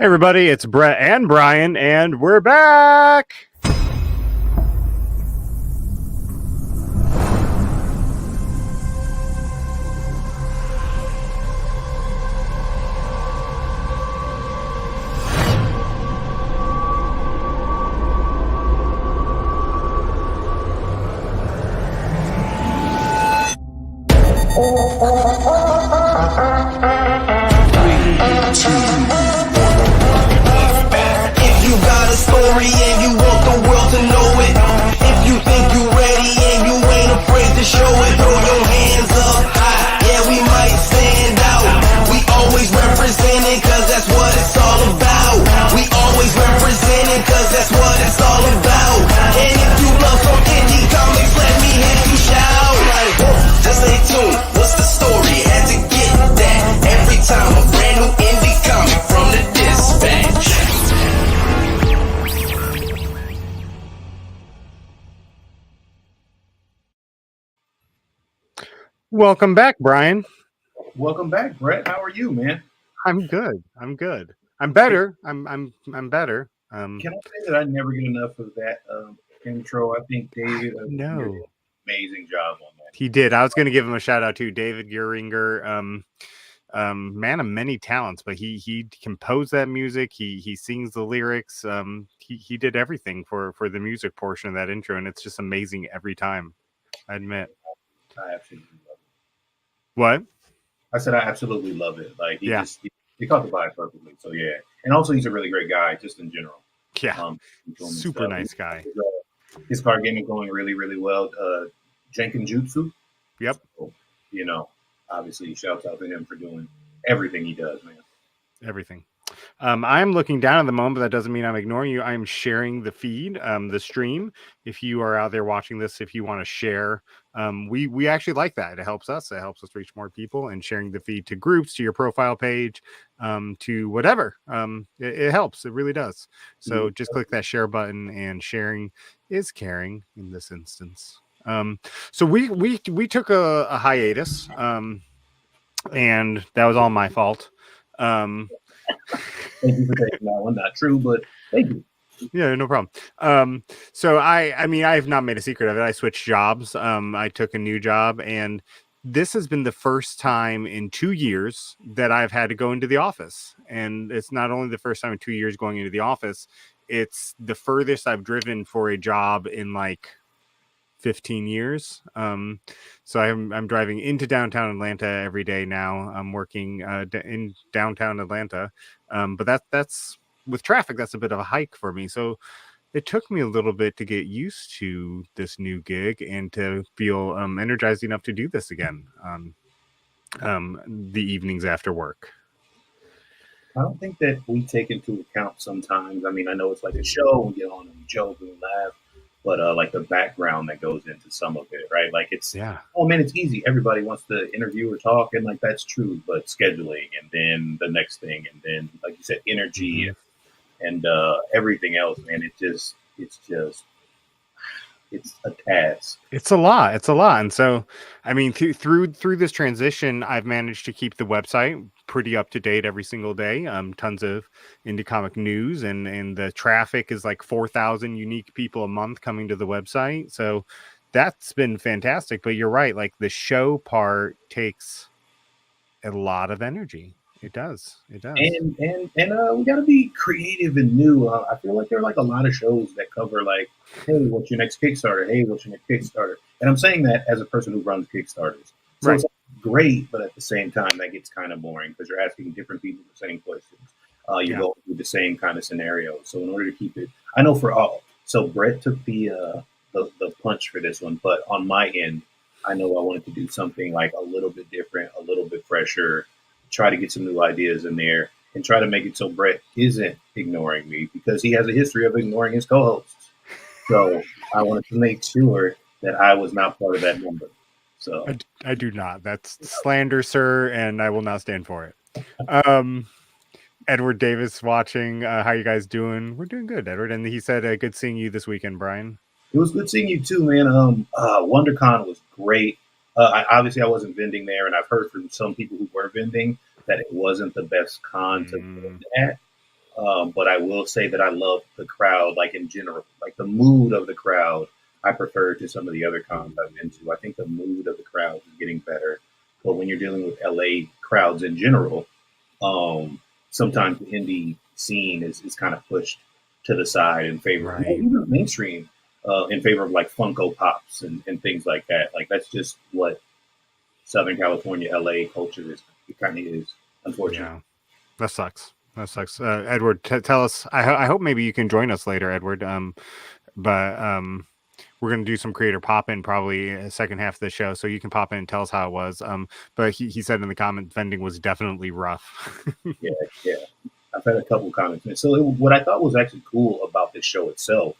Hey everybody, it's Brett and Brian, and we're back. If you got a story and you want the world to know it, if you think you ready and you ain't afraid to show it, throw your hands up high, yeah, we might stand out. We always represent it cause that's what it's all about. We always represent it cause that's what it's all about. And if you love some indie comics, let me hear you shout. Like, just stay tuned, what's the story? Had to get that every time a brand new indie comic from the Dispatch. Welcome back, Brian. Welcome back, Brett. How are you, man? I'm good. I'm better. I'm better. Can I say that I never get enough of that intro? I think David did No. an amazing job on that. He did. I was going to give him a shout out too, David Guringer. Man of many talents, but he composed that music. He sings the lyrics. He did everything for the music portion of that intro, and it's just amazing every time. I admit. I absolutely love it. What? I said I absolutely love it. Like he caught the vibe perfectly. So yeah, and also he's a really great guy, just in general. Yeah, super nice guy. His card game is going really, really well. Jenkins Jutsu. Yep. So, obviously, shouts out to him for doing everything he does, man. Everything. I'm looking down at the moment, but that doesn't mean I'm ignoring you. I'm sharing the feed, the stream. If you are out there watching this, if you want to share, we actually like that. It helps us. It helps us reach more people, and sharing the feed to groups, to your profile page, to whatever. It helps. It really does. So just click that share button, and sharing is caring in this instance. So we took a hiatus, and that was all my fault. Thank you for taking that one. Not true, but thank you. Yeah, no problem. So I mean, I have not made a secret of it. I switched jobs. I took a new job, and this has been the first time in 2 years that I've had to go into the office. And it's not only the first time in 2 years going into the office, it's the furthest I've driven for a job in like 15 years. So I'm driving into downtown Atlanta every day now. I'm working in downtown Atlanta, but that's with traffic, that's a bit of a hike for me. So it took me a little bit to get used to this new gig and to feel energized enough to do this again the evenings after work. I don't think that we take into account sometimes. I mean, I know it's like a show, we get on and we joke and we laugh, but like the background that goes into some of it, right? Like oh man, it's easy. Everybody wants to interview or talk, and like that's true, but scheduling and then the next thing, and then like you said, energy and everything else, man, it's a task. It's a lot. And so, I mean, through this transition, I've managed to keep the website pretty up to date every single day. Tons of indie comic news, and the traffic is like 4,000 unique people a month coming to the website. So that's been fantastic. But you're right. Like the show part takes a lot of energy. It does. And we got to be creative and new. I feel like there are like a lot of shows that cover like, hey, what's your next Kickstarter? Hey, what's your next Kickstarter? And I'm saying that as a person who runs Kickstarters. So right. It's great, but at the same time, that gets kind of boring because you're asking different people the same questions. You go through the same kind of scenario. So in order to keep it, I know for all. So Brett took the punch for this one, but on my end, I know I wanted to do something like a little bit different, a little bit fresher. Try to get some new ideas in there and try to make it so Brett isn't ignoring me because he has a history of ignoring his co-hosts. So I wanted to make sure that I was not part of that number. So I do not. That's slander, sir, and I will not stand for it. Edward Davis watching. How you guys doing? We're doing good, Edward. And he said, good seeing you this weekend, Brian. It was good seeing you too, man. WonderCon was great. Obviously, I wasn't vending there, and I've heard from some people who were vending that it wasn't the best con to vend at. But I will say that I love the crowd, like in general, like the mood of the crowd. I prefer to some of the other cons I've been to. I think the mood of the crowd is getting better. But when you're dealing with LA crowds in general, um, sometimes the indie scene is kind of pushed to the side in favor, well, Right. even mainstream, in favor of like Funko Pops and things like that. Like that's just what Southern California, LA culture is. It kind of is, unfortunately. Yeah. That sucks. That sucks. Edward, tell us. I hope maybe you can join us later, Edward. But we're gonna do some creator pop in probably second half of the show, so you can pop in and tell us how it was. But he said in the comment vending was definitely rough. Yeah, yeah. I've had a couple comments. And so what I thought was actually cool about this show itself,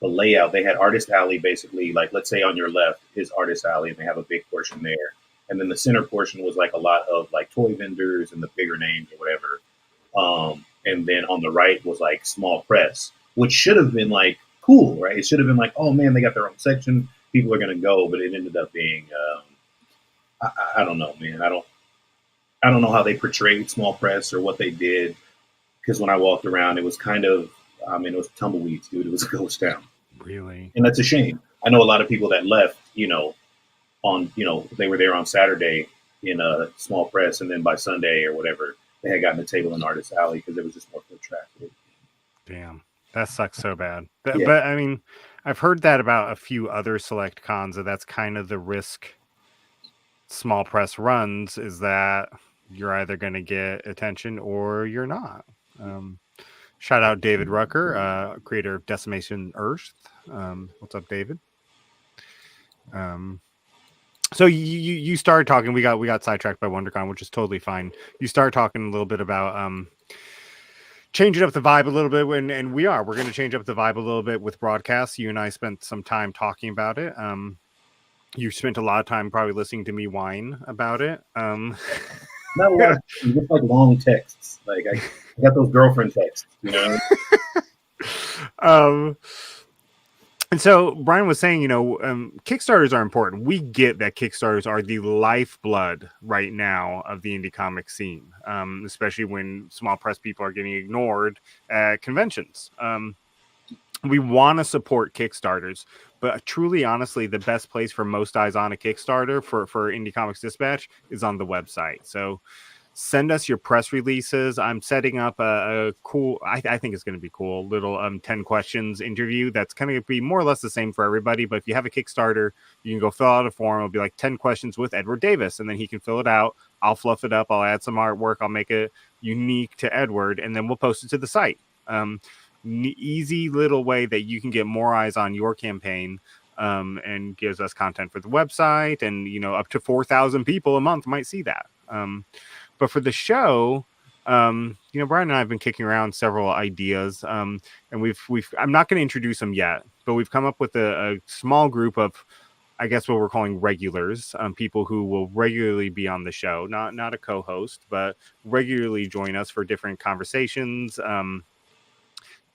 the layout, they had Artist Alley basically, like let's say on your left is Artist Alley, and they have a big portion there. And then the center portion was like a lot of like toy vendors and the bigger names or whatever. And then on the right was like small press, which should have been like cool, right? It should have been like, oh man, they got their own section. People are going to go, but it ended up being, I don't know, man. I don't know how they portrayed small press or what they did because when I walked around, it was kind of, I mean, it was tumbleweeds, dude. It was a ghost town, Really? and that's a shame. I know a lot of people that left, they were there on Saturday in a small press, and then by Sunday or whatever, they had gotten a table in Artist Alley because there was just more foot traffic. Damn, that sucks so bad. Yeah, But I mean, I've heard that about a few other select cons. That's kind of the risk small press runs, is that you're either going to get attention or you're not. Um, Shout out David Rucker, creator of Decimation Earth. What's up, David? So you started talking. We got sidetracked by WonderCon, which is totally fine. You started talking a little bit about changing up the vibe a little bit, and we're going to change up the vibe a little bit with broadcasts. You and I spent some time talking about it. You spent a lot of time probably listening to me whine about it. not a lot of just like long texts. Like I got those girlfriend texts, you know. And so Brian was saying, Kickstarters are important. We get that Kickstarters are the lifeblood right now of the indie comic scene, especially when small press people are getting ignored at conventions. We want to support Kickstarters, but truly, honestly, the best place for most eyes on a Kickstarter for Indie Comics Dispatch is on the website. So send us your press releases. I'm setting up a cool, I think it's going to be cool, little 10 questions interview that's going to be more or less the same for everybody. But if you have a Kickstarter, you can go fill out a form. It'll be like 10 questions with Edward Davis, and then he can fill it out. I'll fluff it up. I'll add some artwork. I'll make it unique to Edward, and then we'll post it to the site. Easy little way that you can get more eyes on your campaign, and gives us content for the website, and up to 4,000 people a month might see that. But for the show, Brian and I have been kicking around several ideas, and we've I'm not going to introduce them yet, but we've come up with a small group of, I guess, what we're calling regulars, people who will regularly be on the show, not a co-host, but regularly join us for different conversations,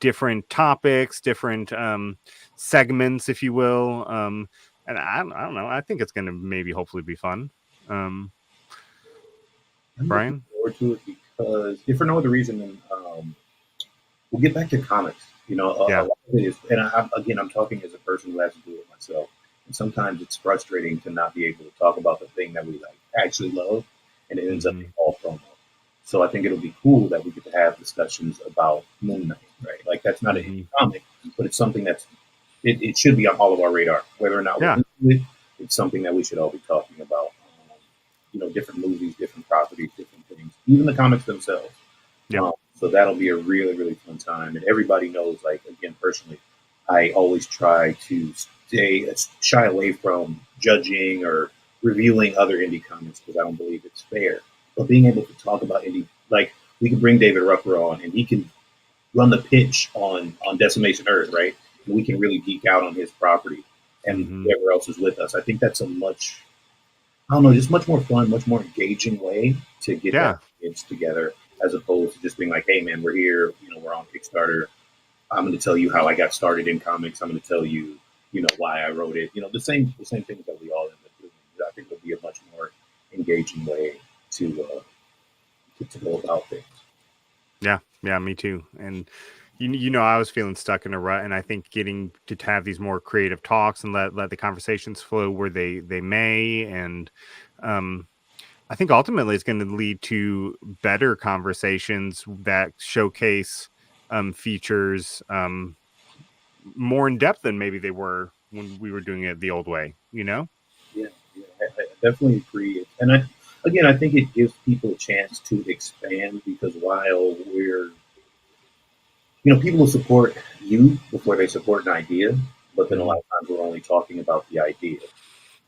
different topics, different segments, if you will. And I don't know. I think it's going to maybe hopefully be fun. Brian? Forward to it because if for no other reason than we'll get back to comics. A lot of it is, and I'm talking as a person who has to do it myself. And sometimes it's frustrating to not be able to talk about the thing that we like actually love, and it ends up being all promo. So I think it'll be cool that we get to have discussions about Moon Knight, right? Like that's not a comic, but it's something it should be on all of our radar. Whether or not we're into it, it's something that we should all be talking about. Different movies, different properties, different things, even the comics themselves. Yeah. So that'll be a really, really fun time. And everybody knows, like, again, personally, I always try to shy away from judging or reviewing other indie comics because I don't believe it's fair. But being able to talk about indie, like, we can bring David Rucker on and he can run the pitch on Decimation Earth, right? And we can really geek out on his property and whoever else is with us. I think that's just much more fun, much more engaging way to get that kids together, as opposed to just being like, hey man, we're here, we're on Kickstarter. I'm going to tell you how I got started in comics. I'm going to tell you, why I wrote it. The same things that we all end up doing. I think it'll be a much more engaging way to go about things. Yeah, Yeah, me too. And I was feeling stuck in a rut, and I think getting to have these more creative talks and let the conversations flow where they may, and um, I think ultimately it's going to lead to better conversations that showcase features more in depth than maybe they were when we were doing it the old way. Yeah, yeah, I definitely agree. And again, I think it gives people a chance to expand because while people will support you before they support an idea, but then a lot Hmm. of times we're only talking about the idea.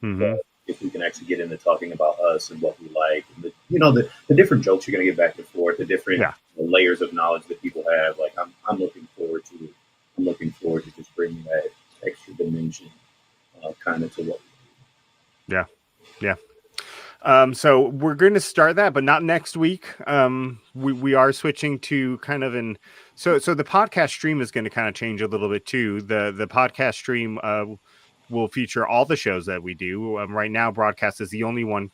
Hmm. But if we can actually get into talking about us and what we like, and the different jokes you're going to get back and forth, the different Yeah. layers of knowledge that people have, like I'm looking forward to it. I'm looking forward to just bringing that extra dimension, kind of to what. Yeah. Yeah. So we're going to start that, but not next week. We are switching to kind of so the podcast stream is going to kind of change a little bit too. The podcast stream will feature all the shows that we do. Right now, broadcast is the only one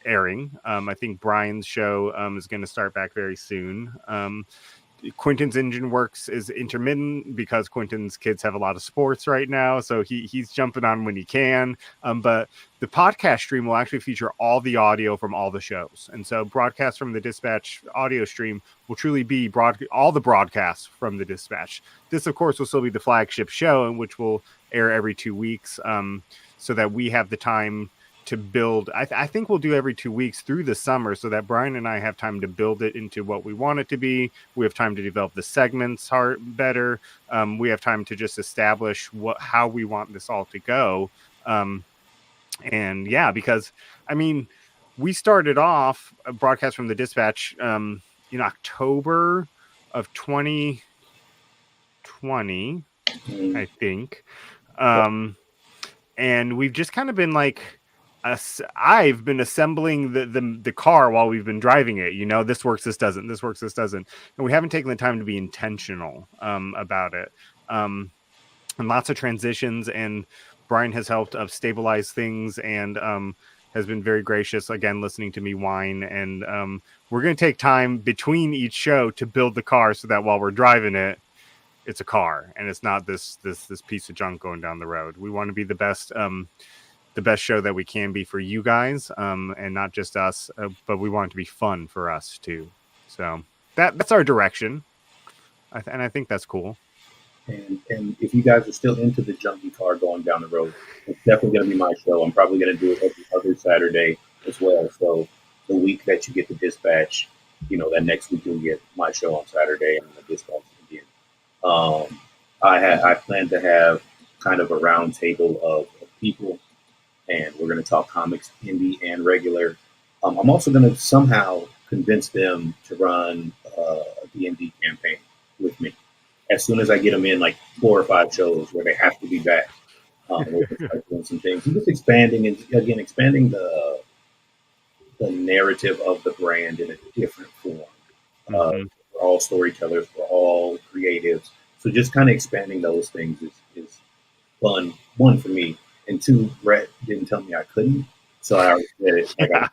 airing. I think Brian's show is going to start back very soon. Quentin's engine works is intermittent because Quentin's kids have a lot of sports right now, so he's jumping on when he can. But the podcast stream will actually feature all the audio from all the shows, and so broadcast from the Dispatch audio stream will truly be all the broadcasts from the Dispatch. This, of course, will still be the flagship show, in which will air every 2 weeks, so that we have the time to build. I think we'll do every 2 weeks through the summer so that Brian and I have time to build it into what we want it to be. We have time to develop the segments better. We have time to just establish how we want this all to go. And yeah, because I mean, we started off a broadcast from the Dispatch in October of 2020, Mm, I think. yeah, And we've just kind of been like, I've been assembling the car while we've been driving it. This works, this doesn't. This works, this doesn't. And we haven't taken the time to be intentional about it. And lots of transitions. And Brian has helped stabilize things and has been very gracious. Again, listening to me whine. And we're going to take time between each show to build the car so that while we're driving it, it's a car and it's not this piece of junk going down the road. We want to be the best show that we can be for you guys, and not just us, but we want it to be fun for us too. So that's our direction, and I think that's cool. and if you guys are still into the junkie car going down the road, it's definitely going to be my show. I'm probably going to do it every other Saturday as well. So the week that you get the dispatch, that next week you'll get my show on Saturday and the dispatch again. Um, I plan to have kind of a round table of people, and we're going to talk comics, indie and regular. I'm also going to somehow convince them to run a D&D campaign with me. As soon as I get them in, like 4 or 5 shows where they have to be back, we're going to start doing some things. And just expanding the narrative of the brand in a different form. Hmm. We're all storytellers, we're all creatives. So just kind of expanding those things is fun. One for me, and two, Brett didn't tell me I couldn't, so I already said it. Like Yeah,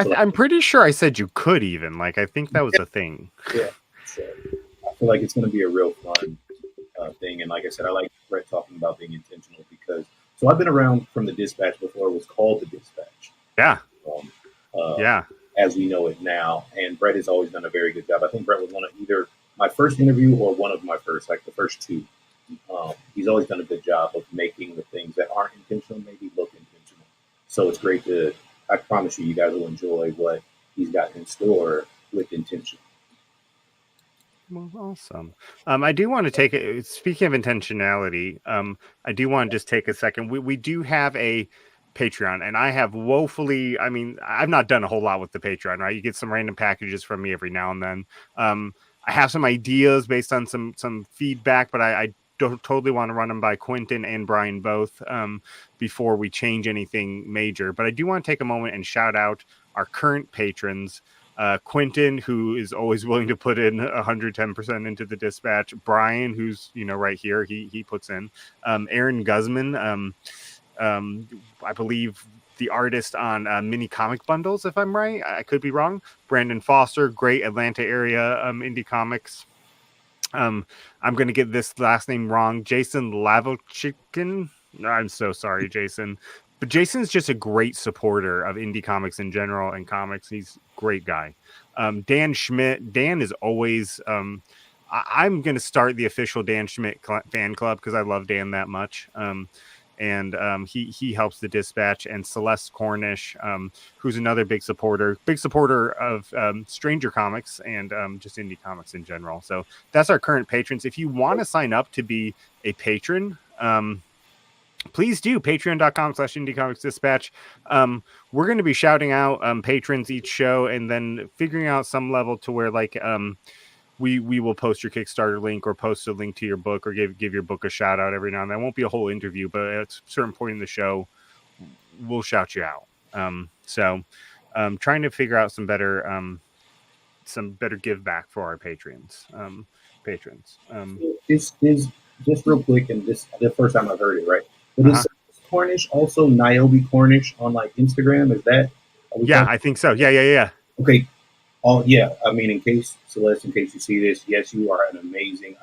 so like, I'm pretty sure I said you could even like. I think that was a thing. yeah. So I feel like it's going to be a real fun thing. And like I said, I like Brett talking about being intentional because so I've been around from the Dispatch before it was called the Dispatch. Yeah, Um, uh, yeah. as we know it now. And Brett has always done a very good job. I think Brett was one of either my first interview or one of my first, like the first two. He's always done a good job of making the things that aren't intentional maybe look intentional. So it's great to, I promise you, you guys will enjoy what he's got in store with intention. Well, awesome. I do want to take it. Speaking of intentionality, I do want to just take a second. We do have a Patreon, and I have woefully. I mean, I've not done a whole lot with the Patreon. Right, you get some random packages from me every now and then. I have some ideas based on some feedback, but I don't totally want to run them by Quentin and Brian both before we change anything major. But I do want to take a moment and shout out our current patrons. Quentin, who is always willing to put in 110% into the dispatch. Brian, who's right here, he puts in. Aaron Guzman, I believe the artist on mini comic bundles, if I'm right. I could be wrong. Brandon Foster, great Atlanta area indie comics. I'm going to get this last name wrong. Jason Lavochikin. I'm so sorry, Jason. But Jason's just a great supporter of indie comics in general and comics. He's a great guy. Dan Schmidt. Dan is always. I'm going to start the official Dan Schmidt fan club because I love Dan that much. And he helps the Dispatch, and Celeste Cornish, who's another big supporter of Stranger Comics and just indie comics in general. So that's our current patrons. If you want to sign up to be a patron, please do patreon.com/indie comics dispatch. We're going to be shouting out patrons each show, and then figuring out some level to where like we will post your Kickstarter link or post a link to your book or give your book a shout out every now and then. It won't be a whole interview, but at a certain point in the show, we'll shout you out. So trying to figure out some better give back for our patrons. Is just real quick, and this the first time I've heard it, right? But is Cornish also Niobe Cornish on like Instagram? Is that? Yeah, I think so. Yeah. Okay. Oh yeah, I mean, in case Celeste, in case you see this, yes, you are an amazing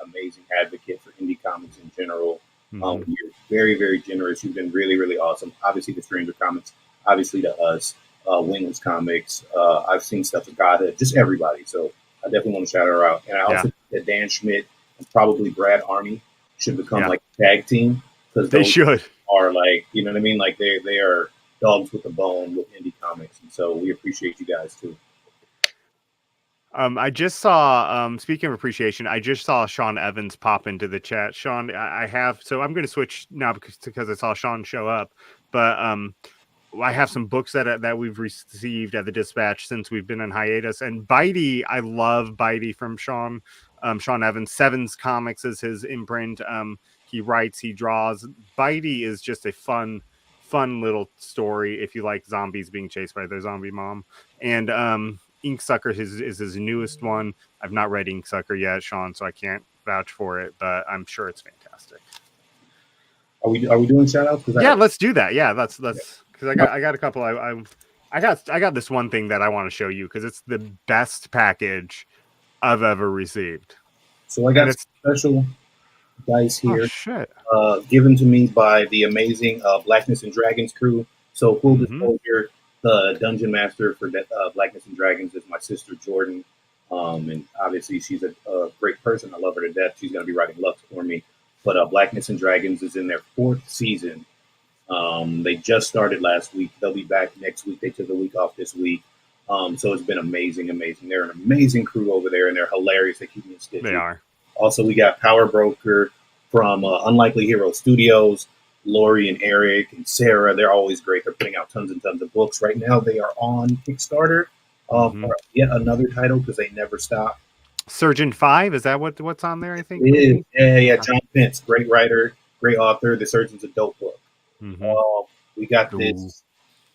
advocate for indie comics in general. Mm-hmm. You're very, very generous. You've been really, really awesome. Obviously, to Stranger Comics, obviously to us, Wingless Comics. I've seen stuff with Godhead, just everybody. So I definitely want to shout her out. And I also think that Dan Schmidt and probably Brad Army should become like a tag team, because they should are like, you know what I mean? Like they are dogs with a bone with indie comics, and so we appreciate you guys too. I just saw, speaking of appreciation, I just saw Sean Evans pop into the chat. Sean, I have, so I'm going to switch now because I saw Sean show up, but I have some books that we've received at the Dispatch since we've been on hiatus. And Bitey, I love Bitey from Sean Evans. Sevens Comics is his imprint. He writes, he draws. Bitey is just a fun little story if you like zombies being chased by their zombie mom. And Inksucker is his newest one. I've not read Inksucker yet, Sean, so I can't vouch for it, but I'm sure it's fantastic. Are we doing shout outs? Yeah, let's do that. Yeah, let's because I got a couple. I got this one thing that I want to show you because it's the best package I've ever received. So I got special dice here. Oh, shit. Given to me by the amazing Blackness and Dragons crew. So full disclosure, the dungeon master for Blackness and Dragons is my sister Jordan, and obviously she's a great person. I love her to death. She's going to be writing Lux for me. But Blackness and Dragons is in their 4th season. They just started last week. They'll be back next week. They took a week off this week. So it's been amazing. They're an amazing crew over there, and they're hilarious. They keep me in stitches. They are. Also, we got Power Broker from Unlikely Hero Studios. Lori and Eric and Sarah, they're always great. They're putting out tons and tons of books. Right now, they are on Kickstarter for yet another title because they never stop. Surgeon 5, is that what's on there, I think? It is. Yeah. John Pence, great writer, great author. The Surgeon's a dope book. We got this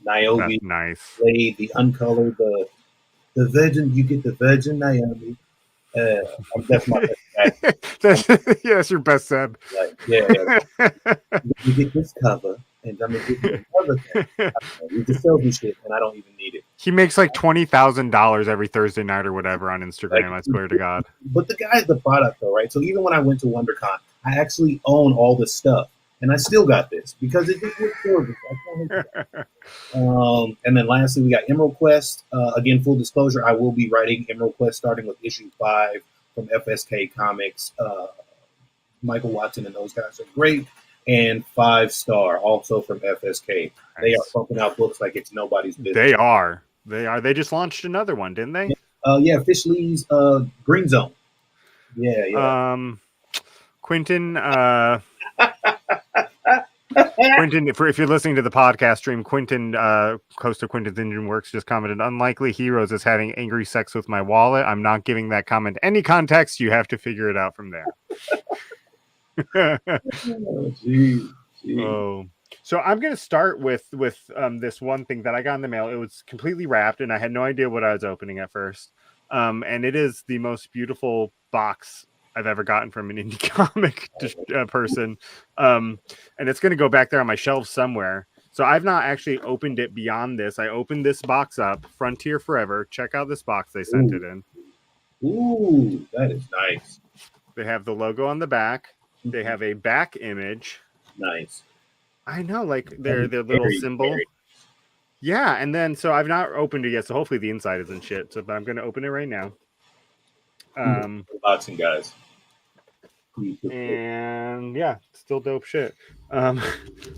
Niobe. Nice. Blade, the uncolored, the Virgin. You get the Virgin Niobe. That's my best. That's your best Seb. Like, yeah. You get this cover, and I'm gonna give you another thing. You just sell me shit, and I don't even need it. He makes like $20,000 every Thursday night or whatever on Instagram. I swear to God. But the guy's the product, though, right? So even when I went to WonderCon, I actually own all this stuff, and I still got this because it just looks gorgeous. And then lastly, we got Emerald Quest. Again, full disclosure, I will be writing Emerald Quest starting with issue 5 from FSK Comics. Michael Watson and those guys are great. And 5-star also from FSK. Nice. They are pumping out books like it's nobody's business. They are. They just launched another one, didn't they? Yeah, Fish Lee's Green Zone. Yeah. Quentin, Quentin, if you're listening to the podcast stream, Quentin, host of Quentin's Engine Works, just commented, "Unlikely Heroes is having angry sex with my wallet. I'm not giving that comment any context. You have to figure it out from there." Geez. Oh, so I'm going to start with this one thing that I got in the mail. It was completely wrapped, and I had no idea what I was opening at first. And it is the most beautiful box I've ever gotten from an indie comic person. And it's going to go back there on my shelves somewhere. So I've not actually opened it beyond this. I opened this box up, Frontier Forever. Check out this box they sent it in. Ooh, that is nice. They have the logo on the back. They have a back image. Nice. I know, like their little Very, symbol. very Yeah, and then so I've not opened it yet, so hopefully the inside isn't shit. So, but I'm going to open it right now. unboxing, guys. And yeah, still dope shit.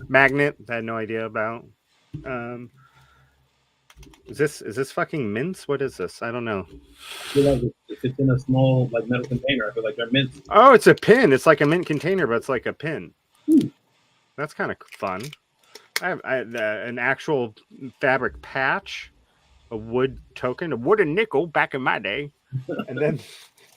Magnet, I had no idea about. Is this fucking mints? What is this? I don't know. I feel like if it's in a small like metal container, I feel like they're mint. Oh, it's a pin. It's like a mint container, but it's like a pin. Ooh. That's kind of fun. I have an actual fabric patch, a wood token, a wooden nickel back in my day, and then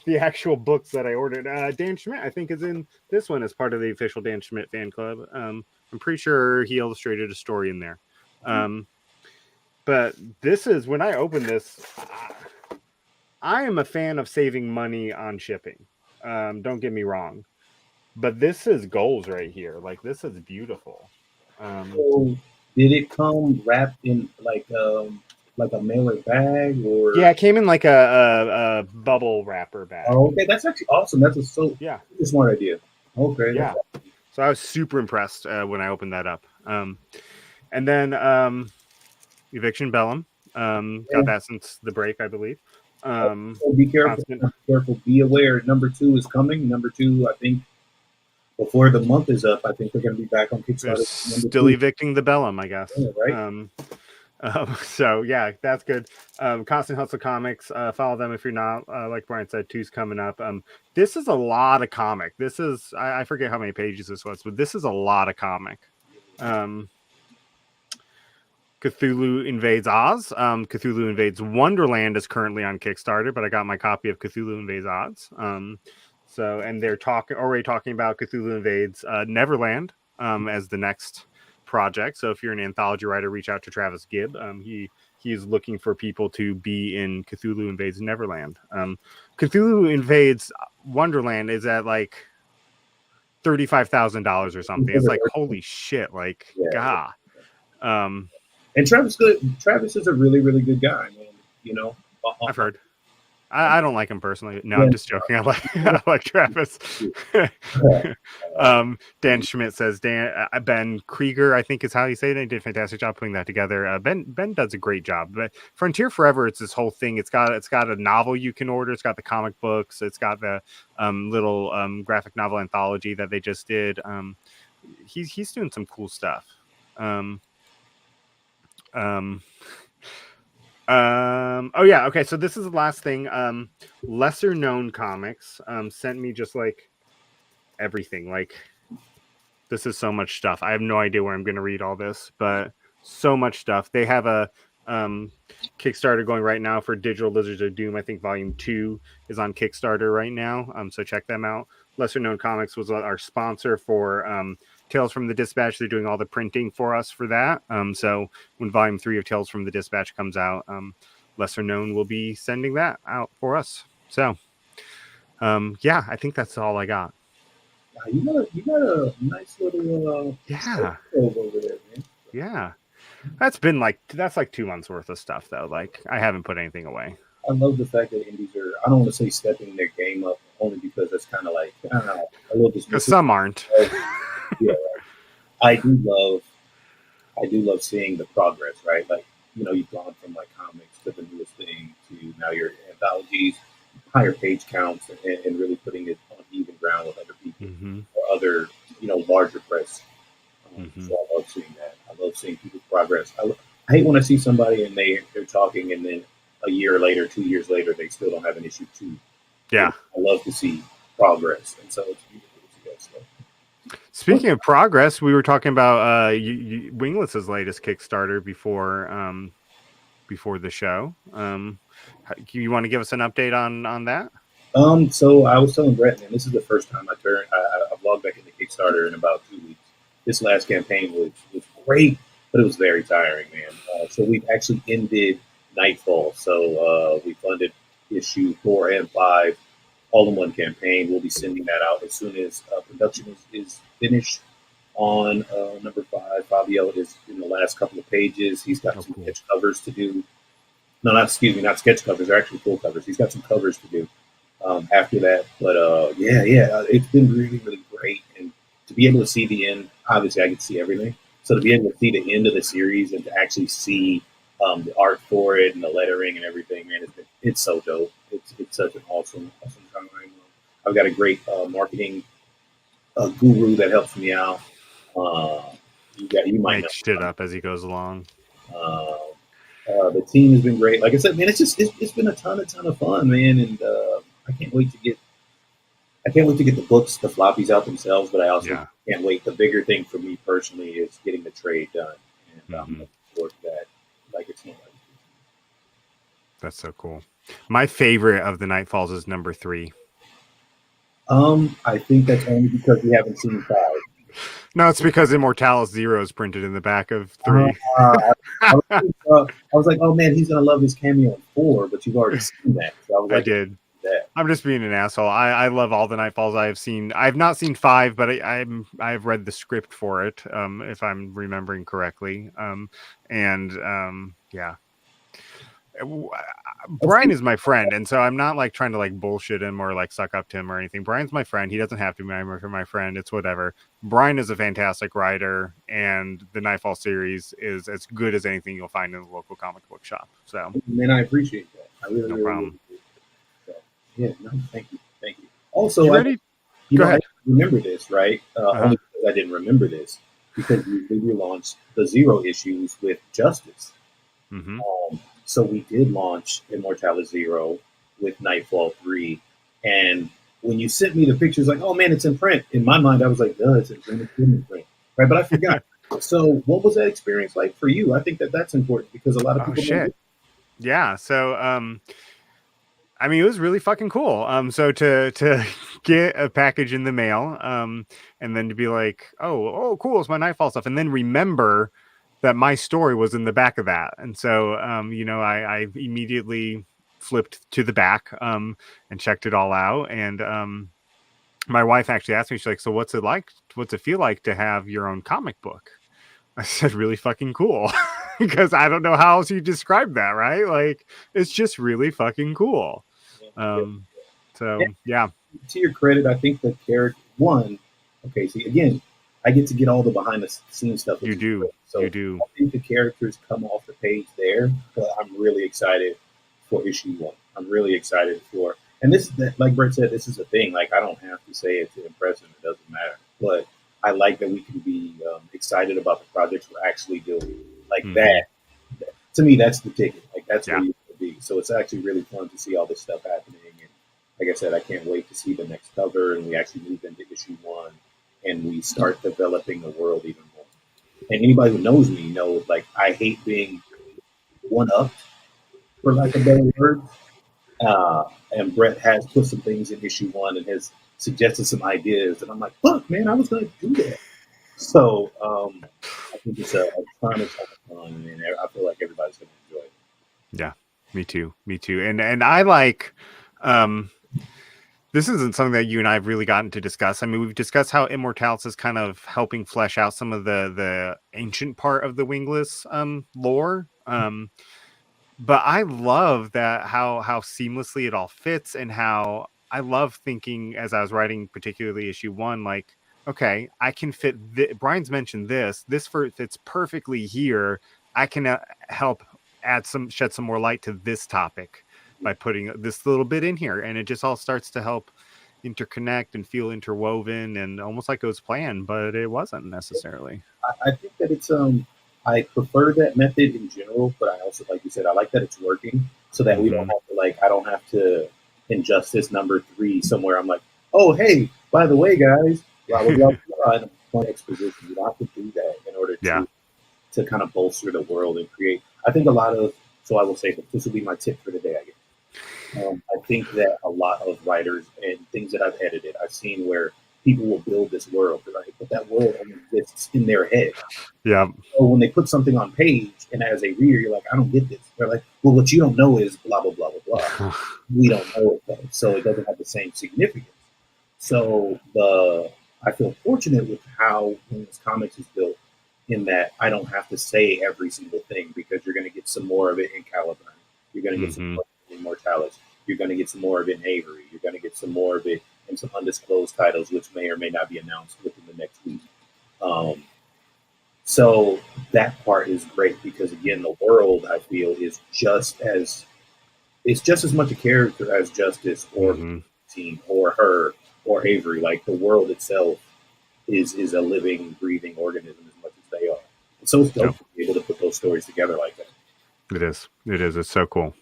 the actual books that I ordered. Dan Schmidt, I think, is in this one as part of the official Dan Schmidt fan club. I'm pretty sure he illustrated a story in there. But this is when I open this. I am a fan of saving money on shipping. Don't get me wrong, but this is goals right here. Like this is beautiful. So did it come wrapped in like a mailer bag or? Yeah, it came in like a bubble wrapper bag. Oh, okay, that's actually awesome. That's a smart idea. Okay. Yeah. So I was super impressed when I opened that up. And then Eviction Bellum. Got that since the break, I believe. So be careful. Be careful. Be aware. Number 2 is coming. Number 2, I think, before the month is up, I think they're going to be back on Kickstarter. Still evicting the Bellum, I guess. Yeah, right. So yeah, that's good. Constant Hustle Comics, follow them if you're not. Like Brian said, 2's coming up. This is a lot of comic. This is I forget how many pages this was, but this is a lot of comic. Cthulhu Invades Oz. Cthulhu Invades Wonderland is currently on Kickstarter, but I got my copy of Cthulhu Invades Oz. So, and they're already talking about Cthulhu Invades Neverland as the next project. So if you're an anthology writer, reach out to Travis Gibb. He's looking for people to be in Cthulhu Invades Neverland. Cthulhu Invades Wonderland is at like $35,000 or something. It's like holy shit, like God. And Travis is a really, really good guy, man. You know, I've heard. I don't like him personally. No, I'm just joking. I like Travis. Dan Schmidt says Ben Krieger, I think is how you say it. He did a fantastic job putting that together. Ben does a great job. But Frontier Forever, it's this whole thing. It's got a novel you can order. It's got the comic books. It's got the little graphic novel anthology that they just did. He's doing some cool stuff. Oh yeah, okay, so this is the last thing. Lesser known comics sent me just like everything. Like this is so much stuff. I have no idea where I'm gonna read all this, but so much stuff. They have a Kickstarter going right now for Digital Lizards of Doom. I think Volume 2 is on Kickstarter right now. So check them out. Lesser Known Comics was our sponsor for Tales from the Dispatch. They're doing all the printing for us for that. So when Volume 3 of Tales from the Dispatch comes out, Lesser Known will be sending that out for us. So yeah, I think that's all I got. You got a nice little over there, man. Yeah. That's like 2 months worth of stuff though. Like I haven't put anything away. I love the fact that indies are, I don't want to say stepping their game up only because it's kind of like, I don't know, a little dismissive. Because some aren't. Yeah, I do love seeing the progress, right? Like, you know, you've gone from like comics to the newest thing to now your anthologies, higher page counts, and really putting it on even ground with other people or other, you know, larger press. So I love seeing that. I love seeing people's progress. I hate when I see somebody and they're talking and then a year later, 2 years later, they still don't have an issue 2. Yeah. I love to see progress. And so it's beautiful to see that stuff. Speaking of progress, we were talking about Wingless's latest Kickstarter before the show. You want to give us an update on that? So I was telling Brett, man, this is the first time I've logged back into Kickstarter in about 2 weeks. This last campaign was great, but it was very tiring, man. So we've actually ended Nightfall. So we funded issue 4 and 5 all in one campaign. We'll be sending that out as soon as production is finished. on number 5. Fabio is in the last couple of pages. He's got some cool. sketch covers to do. No, not excuse me, not sketch covers. They're actually full covers. He's got some covers to do after that. But it's been really, really great. And to be able to see the end, obviously I can see everything. So to be able to see the end of the series and to actually see the art for it and the lettering and everything, man, it's so dope. It's such an awesome time. I've got a great marketing guru that helps me out. You might know Make shit up as he goes along. The team has been great. Like I said, man, it's been a ton of fun, man, and I can't wait to get the books, the floppies out themselves. But I also can't wait. The bigger thing for me personally is getting the trade done, and I'm looking forward to that. Like it's not. That's so cool. My favorite of the Nightfalls is number 3. I think that's only because we haven't seen 5. No, it's because Immortalis Zero is printed in the back of 3. I was like, oh man, he's gonna love his cameo in 4, but you've already seen that. So I was like, I did. I'm just being an asshole. I love all the Nightfalls I have seen. I've not seen 5, but I've read the script for it, if I'm remembering correctly. Yeah. Brian is my friend, and so I'm not like trying to like bullshit him or like suck up to him or anything. Brian's my friend. He doesn't have to be my friend. It's whatever. Brian is a fantastic writer, and the Nightfall series is as good as anything you'll find in the local comic book shop. So, man, I appreciate that. I really, no really problem. So, yeah, no, thank you. Also, Go ahead. I remember this, right? Only because I didn't remember this because we relaunched the Zero issues with Justice. Mm-hmm. So we did launch Immortalis Zero with Nightfall 3. And when you sent me the pictures, like, oh man, it's in print. In my mind, I was like, no, it's in print. It's in print. Right? But I forgot. So what was that experience like for you? I think that's important because a lot of people. Shit. Yeah. So, I mean, it was really fucking cool. So to get a package in the mail, and then to be like, oh, cool, it's my Nightfall stuff, and then remember that my story was in the back of that. And so, I immediately flipped to the back, and checked it all out. And, my wife actually asked me, she's like, so what's it like? What's it feel like to have your own comic book? I said, really fucking cool, because I don't know how else you describe that. Right. Like, it's just really fucking cool. So yeah. To your credit, I think the character okay, see again, I get to get all the behind the scenes stuff. You do. Great. So you do. I think the characters come off the page there, but I'm really excited for issue 1. I'm really excited for, and this, like Brett said, this is a thing. Like I don't have to say it to impress him. It doesn't matter. But I like that we can be excited about the projects we're actually doing. Like that. To me, that's the ticket. Like that's where you want to be. So it's actually really fun to see all this stuff happening. And like I said, I can't wait to see the next cover and we actually move into issue 1 and we start developing the world even more. And anybody who knows me knows, like, I hate being one-upped, for lack of a better word. And Brett has put some things in issue 1 and has suggested some ideas. And I'm like, fuck, man, I was going to do that. So I think it's a ton of fun. And I feel like everybody's going to enjoy it. Yeah, me too. And I like... this isn't something that you and I have really gotten to discuss. I mean, we've discussed how Immortalis is kind of helping flesh out some of the ancient part of the Wingless lore. But I love that how seamlessly it all fits, and how I love thinking as I was writing, particularly issue 1, like, okay, I can fit. Brian's mentioned this fits perfectly here. I can help shed some more light to this topic by putting this little bit in here, and it just all starts to help interconnect and feel interwoven and almost like it was planned, but it wasn't necessarily. I think that it's I prefer that method in general, but I also, like you said, I like that it's working so that we don't have to, I don't have to Injustice number 3 somewhere. I'm like, oh hey, by the way, guys, blah blah blah, blah in a fun exposition. You don't have to do that in order to kind of bolster the world and create. I think a lot of, so I will say that this will be my tip for the day, I guess. I think that a lot of writers and things that I've edited, I've seen where people will build this world, right? But that world only exists in their head. Yeah. So when they put something on page, and as a reader, you're like, I don't get this. They're like, well, what you don't know is blah, blah, blah, blah, blah. We don't know it, though. So it doesn't have the same significance. So I feel fortunate with how Wings Comics is built, in that I don't have to say every single thing, because you're going to get some more of it in Caliburn. You're going to get some Mm-hmm. more of it in Mortalis. You're going to get some more of it in Avery. You're going to get some more of it in some undisclosed titles, which may or may not be announced within the next week. Um, so that part is great, because again, the world, I feel, is just as it's just as much a character as Justice or Mm-hmm. Team or her or Avery. Like, the world itself is a living, breathing organism as much as they are. And so it's Yep. dope to be able to put those stories together like that. It is. It is. It's so cool.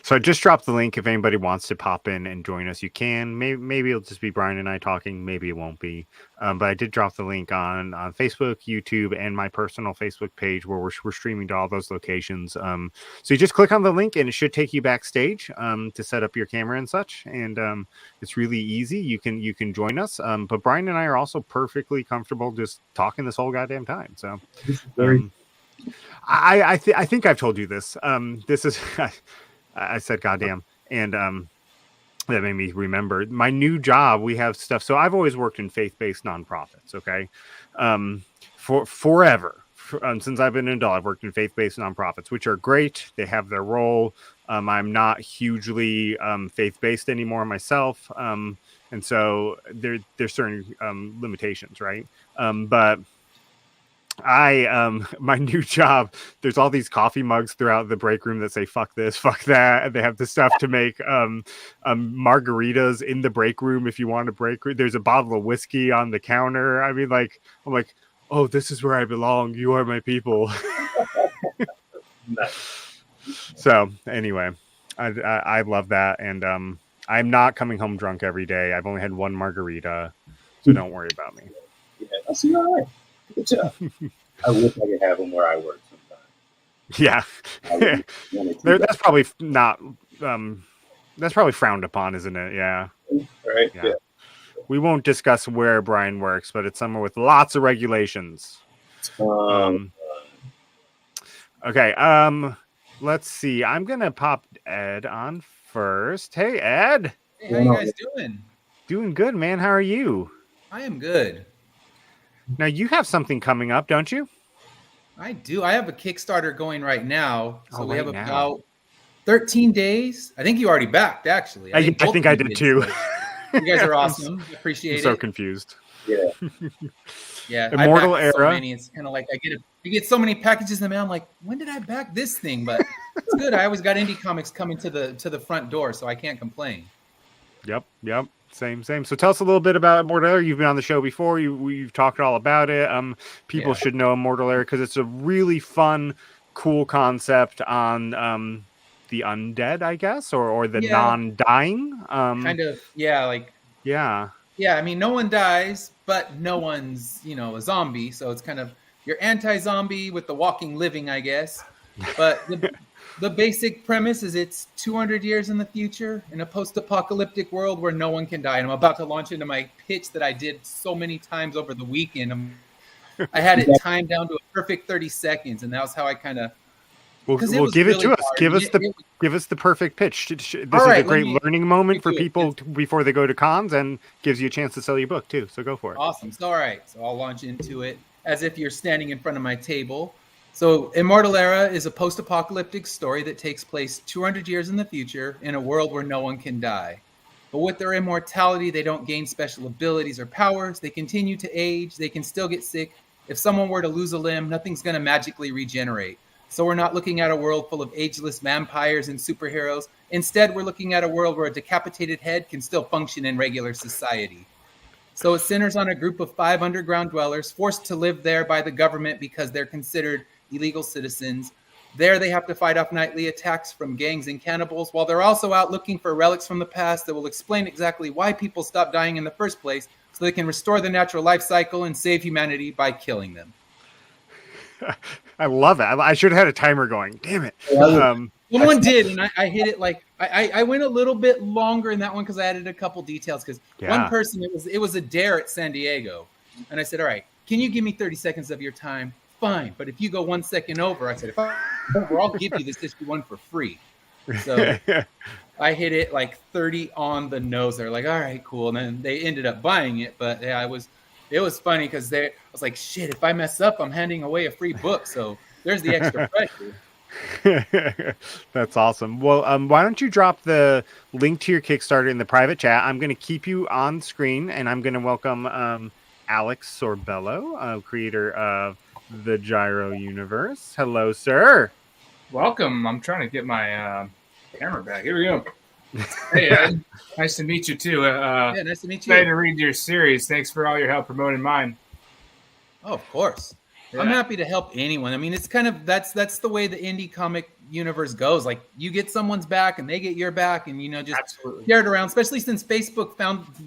So I just dropped the link. If anybody wants to pop in and join us, you can. Maybe it'll just be Brian and I talking. Maybe it won't be. But I did drop the link on Facebook, YouTube, and my personal Facebook page, where we're streaming to all those locations. So you just click on the link and it should take you backstage to set up your camera and such. And it's really easy. You can join us. But Brian and I are also perfectly comfortable just talking this whole goddamn time. So This is very I think I've told you this. This is I said goddamn, and that made me remember my new job. We have stuff. So I've always worked in faith-based nonprofits. Okay, for forever. Since I've been an adult, I've worked in faith-based nonprofits, which are great. They have their role. I'm not hugely faith-based anymore myself, and so there's certain limitations, right? But my new job, there's all these coffee mugs throughout the break room that say fuck this, fuck that, and they have the stuff to make margaritas in the break room if you want a break room. There's a bottle of whiskey on the counter. I mean, like, I'm like, oh, this is where I belong. You are my people. nice. So anyway, I love that, and I'm not coming home drunk every day. I've only had one margarita, so don't worry about me. Yeah, I see. All right. Good job. I wish I could have them where I work sometimes. Yeah. I really wanted to. That's probably not that's probably frowned upon, isn't it? Yeah. Right? Yeah. Yeah. We won't discuss where Brian works, but it's somewhere with lots of regulations. Okay. Let's see. I'm gonna pop Ed on first. Hey, Ed. Hey, how you guys doing? Doing good, man. How are you? I am good. Now you have something coming up, don't you? I do. I have a Kickstarter going right now. So we right have now. about 13 days. I think you already backed, actually. I think I did too. So you guys are awesome. Appreciate I'm so it. confused. Yeah. Yeah. Immortal I backed Era. So many. It's kind of like I get so many packages in the mail. I'm like, when did I back this thing? But it's good. I always got indie comics coming to the front door, so I can't complain. Yep. Same. So tell us a little bit about Immortal Era. You've been on the show before. We've talked all about it. People should know Immortal Era because it's a really fun, cool concept on the undead, I guess, or the non-dying. Kind of, yeah. Yeah, I mean, no one dies, but no one's, a zombie. So it's kind of you're anti-zombie with the walking living, I guess. But the basic premise is it's 200 years in the future in a post-apocalyptic world where no one can die. And I'm about to launch into my pitch that I did so many times over the weekend. I had it timed down to a perfect 30 seconds, and that was how I kind of. Well, give it to us. Give us the perfect pitch. This is a great learning moment for people before they go to cons, and gives you a chance to sell your book too. So go for it. Awesome. So all right. So I'll launch into it as if you're standing in front of my table. So Immortal Era is a post-apocalyptic story that takes place 200 years in the future in a world where no one can die. But with their immortality, they don't gain special abilities or powers. They continue to age. They can still get sick. If someone were to lose a limb, nothing's going to magically regenerate. So we're not looking at a world full of ageless vampires and superheroes. Instead, we're looking at a world where a decapitated head can still function in regular society. So it centers on a group of 5 underground dwellers forced to live there by the government because they're considered illegal citizens. There they have to fight off nightly attacks from gangs and cannibals, while they're also out looking for relics from the past that will explain exactly why people stopped dying in the first place, so they can restore the natural life cycle and save humanity by killing them. I love it. I should have had a timer going. Damn it. Someone did, and I hit it like I went a little bit longer in that one because I added a couple details. Because one person, it was a dare at San Diego, and I said, "All right, can you give me 30 seconds of your time?" Fine, but if you go 1 second over, I said, "If I'm over, I'll give you this issue one for free." So I hit it like 30 on the nose. They're like, all right, cool. And then they ended up buying it. But yeah, it was funny because I was like, shit, if I mess up, I'm handing away a free book. So there's the extra pressure. That's awesome. Well, why don't you drop the link to your Kickstarter in the private chat? I'm going to keep you on screen, and I'm going to welcome Alex Sorbello, creator of the Gyro Universe. Hello, sir. Welcome. I'm trying to get my camera back. Here we go. Hey, Ed. Nice to meet you too. Yeah, nice to meet you. Excited to read your series. Thanks for all your help promoting mine. Oh, of course. Yeah. I'm happy to help anyone. I mean, it's kind of that's the way the indie comic universe goes. Like you get someone's back and they get your back, and just Absolutely. share it around. Especially since Facebook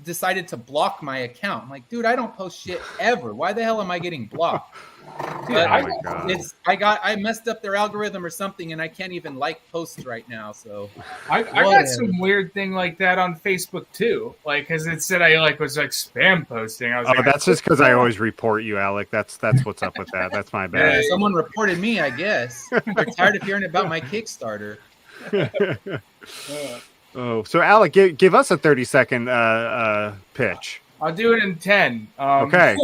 decided to block my account. I'm like, dude, I don't post shit ever. Why the hell am I getting blocked? Dude, Oh my God. I messed up their algorithm or something, and I can't even like posts right now. So I got some weird thing like that on Facebook too. Like, because it said I was spam posting. I was like, That's just because I always report you, Alec. That's what's up with that. That's my bad. Yeah. someone reported me, I guess. They're tired of hearing about my Kickstarter. Oh, so Alec, give us a 30-second pitch. I'll do it in 10. Okay.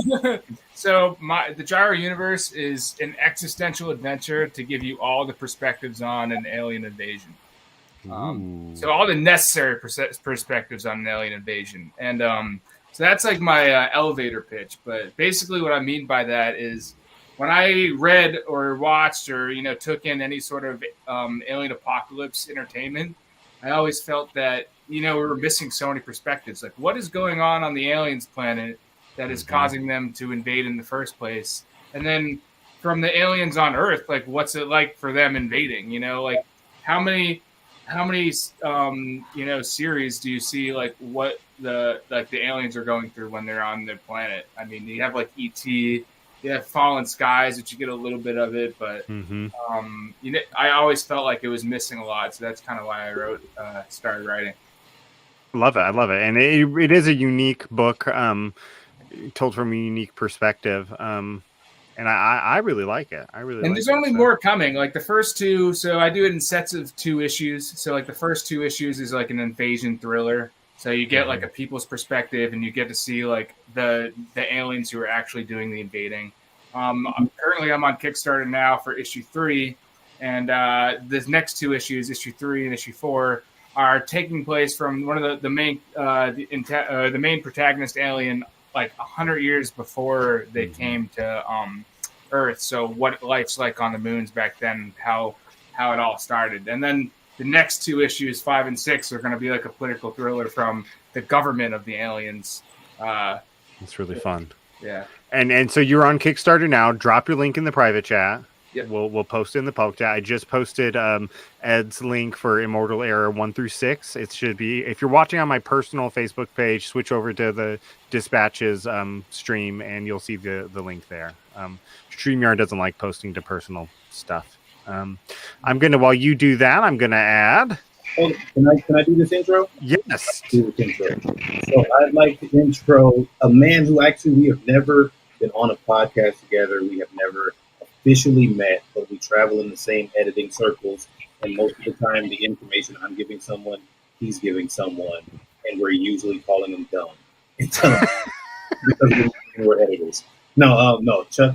So the Gyro Universe is an existential adventure to give you all the perspectives on an alien invasion. So all the necessary perspectives on an alien invasion. And so that's like my elevator pitch. But basically what I mean by that is when I read or watched or, took in any sort of alien apocalypse entertainment, I always felt that, we were missing so many perspectives. Like what is going on the aliens planet that is causing them to invade in the first place? And then from the aliens on Earth, like what's it like for them invading? Like how many series do you see like what the aliens are going through when they're on their planet? I mean, you have like E20, you have Fallen Skies, which you get a little bit of it, but I always felt like it was missing a lot. So that's kind of why I started writing. Love it. I love it. And it is a unique book, told from a unique perspective. And I really like it. And there's only more coming. Like the first two, so I do it in sets of 2 issues. So like the first 2 issues is like an invasion thriller. So you get like a people's perspective, and you get to see like the aliens who are actually doing the invading. I'm on Kickstarter now for issue 3, and the next 2 issues, issue 3 and issue 4, are taking place from one of the main protagonist alien like 100 years before they came to Earth. So what life's like on the moons back then, how it all started, and then the next 2 issues, 5 and 6, are going to be like a political thriller from the government of the aliens. It's really fun. Yeah. And so you're on Kickstarter now. Drop your link in the private chat. Yep. We'll post it in the poke chat. I just posted Ed's link for Immortal Era 1 through 6. It should be, if you're watching on my personal Facebook page, switch over to the Dispatches stream, and you'll see the link there. StreamYard doesn't like posting to personal stuff. While you do that, I'm gonna add. Oh, can I do this intro? Yes. Do this intro. So I'd like to intro a man who actually we have never been on a podcast together. We have never officially met, but we travel in the same editing circles. And most of the time, the information I'm giving someone, he's giving someone, and we're usually calling him dumb. Because we're editors. No. Chuck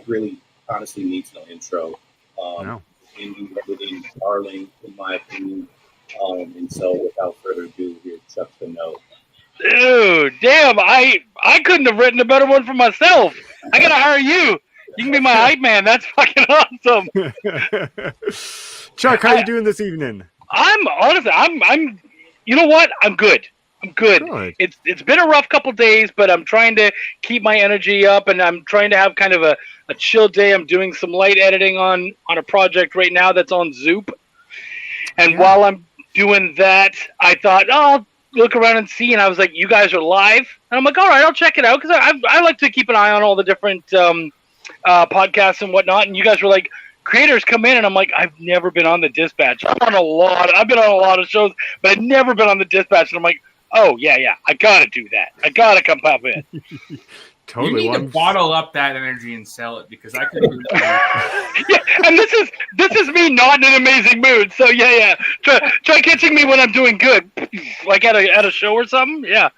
really honestly needs no intro. No. Indie editing, darling, in my opinion. And so, without further ado, here's Chuck the Note. Dude, damn! I couldn't have written a better one for myself. I gotta hire you. You can be my hype man. That's fucking awesome. Chuck, how you doing this evening? I'm honestly, I'm. You know what? I'm good. I'm good. It's been a rough couple days, but I'm trying to keep my energy up, and I'm trying to have kind of a chill day. I'm doing some light editing on a project right now that's on Zoop, and while I'm doing that, I thought, I'll look around and see, and I was like, you guys are live, and I'm like, all right, I'll check it out, because I like to keep an eye on all the different podcasts and whatnot, and you guys were like, creators come in, and I'm like, I've never been on the Dispatch. I've been on a lot of shows, but I've never been on the Dispatch, and I'm like, oh, yeah, I gotta do that. I gotta come pop in. Totally. You need to bottle up that energy and sell it because I could. Yeah, and this is me not in an amazing mood. So yeah. Try catching me when I'm doing good, like at a show or something. Yeah.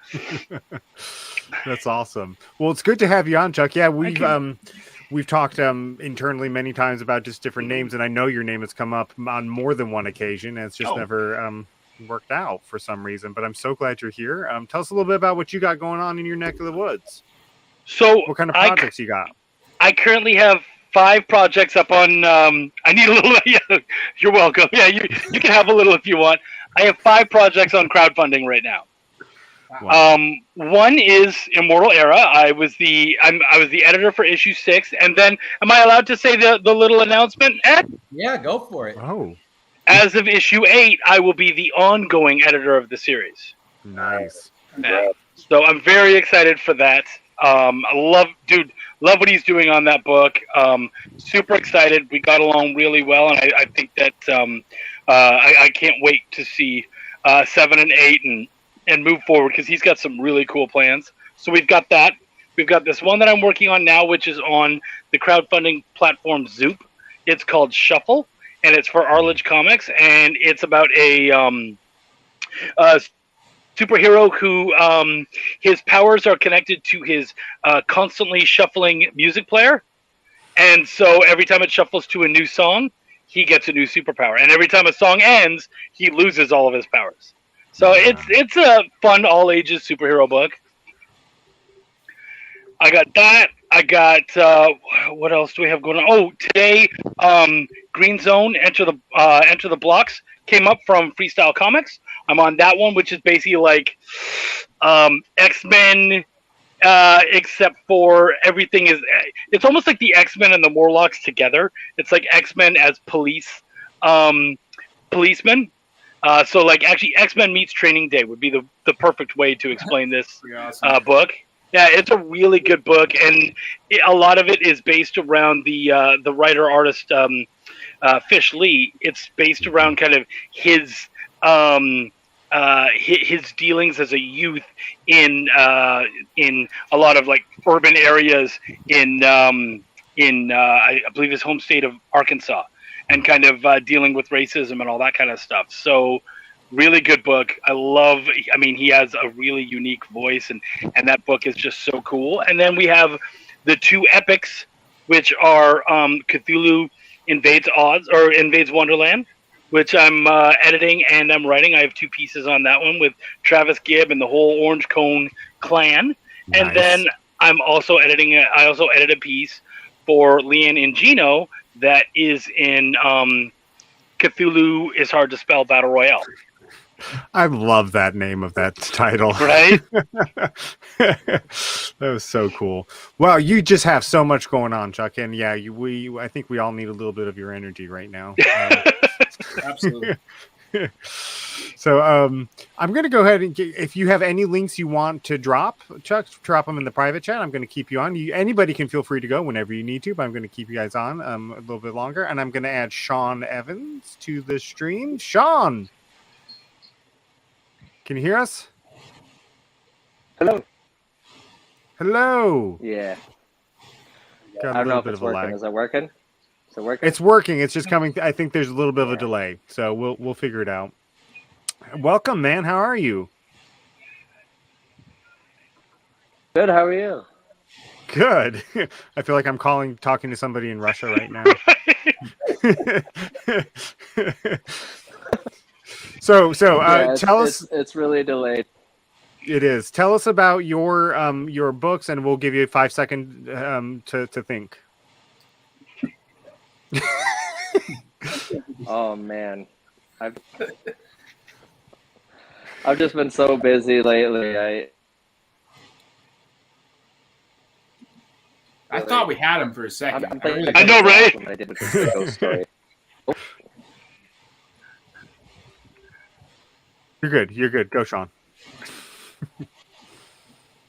That's awesome. Well, it's good to have you on, Chuck. Yeah, we've talked internally many times about just different names, and I know your name has come up on more than one occasion, and it's just never worked out for some reason. But I'm so glad you're here. Tell us a little bit about what you got going on in your neck of the woods. So what kind of projects you got? I currently have 5 projects up on. I need a little. Yeah, you're welcome. Yeah, you can have a little if you want. I have 5 projects on crowdfunding right now. Wow. One is Immortal Era. I was the editor for issue 6, and then am I allowed to say the little announcement, Ed? Yeah, go for it. Oh. As of issue 8, I will be the ongoing editor of the series. Nice. Yeah. So I'm very excited for that. I love what he's doing on that book. Super excited. We got along really well, and I think that I can't wait to see 7 and 8 and move forward because he's got some really cool plans. So we've got that. We've got this one that I'm working on now, which is on the crowdfunding platform Zoop. It's called Shuffle, and it's for Arledge Comics, and it's about a superhero who his powers are connected to his constantly shuffling music player, and so every time it shuffles to a new song, he gets a new superpower, and every time a song ends, he loses all of his powers. So it's a fun all ages superhero book. I got that. I got what else do we have going on? Oh, today Green Zone Enter the Blocks came up from Freestyle Comics. I'm on that one, which is basically like X-Men, except for everything is. It's almost like the X-Men and the Morlocks together. It's like X-Men as policemen. So like actually X-Men meets Training Day would be the perfect way to explain this book. Yeah, it's a really good book, and a lot of it is based around the writer artist Fish Lee. It's based around kind of his dealings as a youth in a lot of like urban areas in I believe his home state of Arkansas, and kind of dealing with racism and all that kind of stuff. So really good book. I mean, he has a really unique voice, and that book is just so cool. And then we have the 2 epics, which are Cthulhu Invades Wonderland, which I'm editing and I'm writing. I have 2 pieces on that one with Travis Gibb and the whole Orange Cone clan. Nice. And then I'm also editing I also edit a piece for Leanne and Gino that is in Cthulhu is Hard to Spell Battle Royale. I love that name of that title. Right? That was so cool. Well, you just have so much going on, Chuck, and yeah, I think we all need a little bit of your energy right now. Absolutely. So I'm going to go ahead and if you have any links you want to drop, Chuck, drop them in the private chat. I'm going to keep you on. Anybody can feel free to go whenever you need to, but I'm going to keep you guys on a little bit longer, and I'm going to add Sean Evans to the stream. Sean! Can you hear us? Hello. Hello. Yeah. Got I don't know if it's working. Is it working? Is it working? It's working. It's just coming. I think there's a little bit of a delay, so we'll figure it out. Welcome, man. How are you? Good. How are you? Good. I feel like I'm talking to somebody in Russia right now. So tell us. It's really delayed. It is. Tell us about your books, and we'll give you a 5-second to think. Oh man, I've just been so busy lately. I thought we had him for a second. I know, right? I did with this ghost story. You're good. You're good. Go, Sean.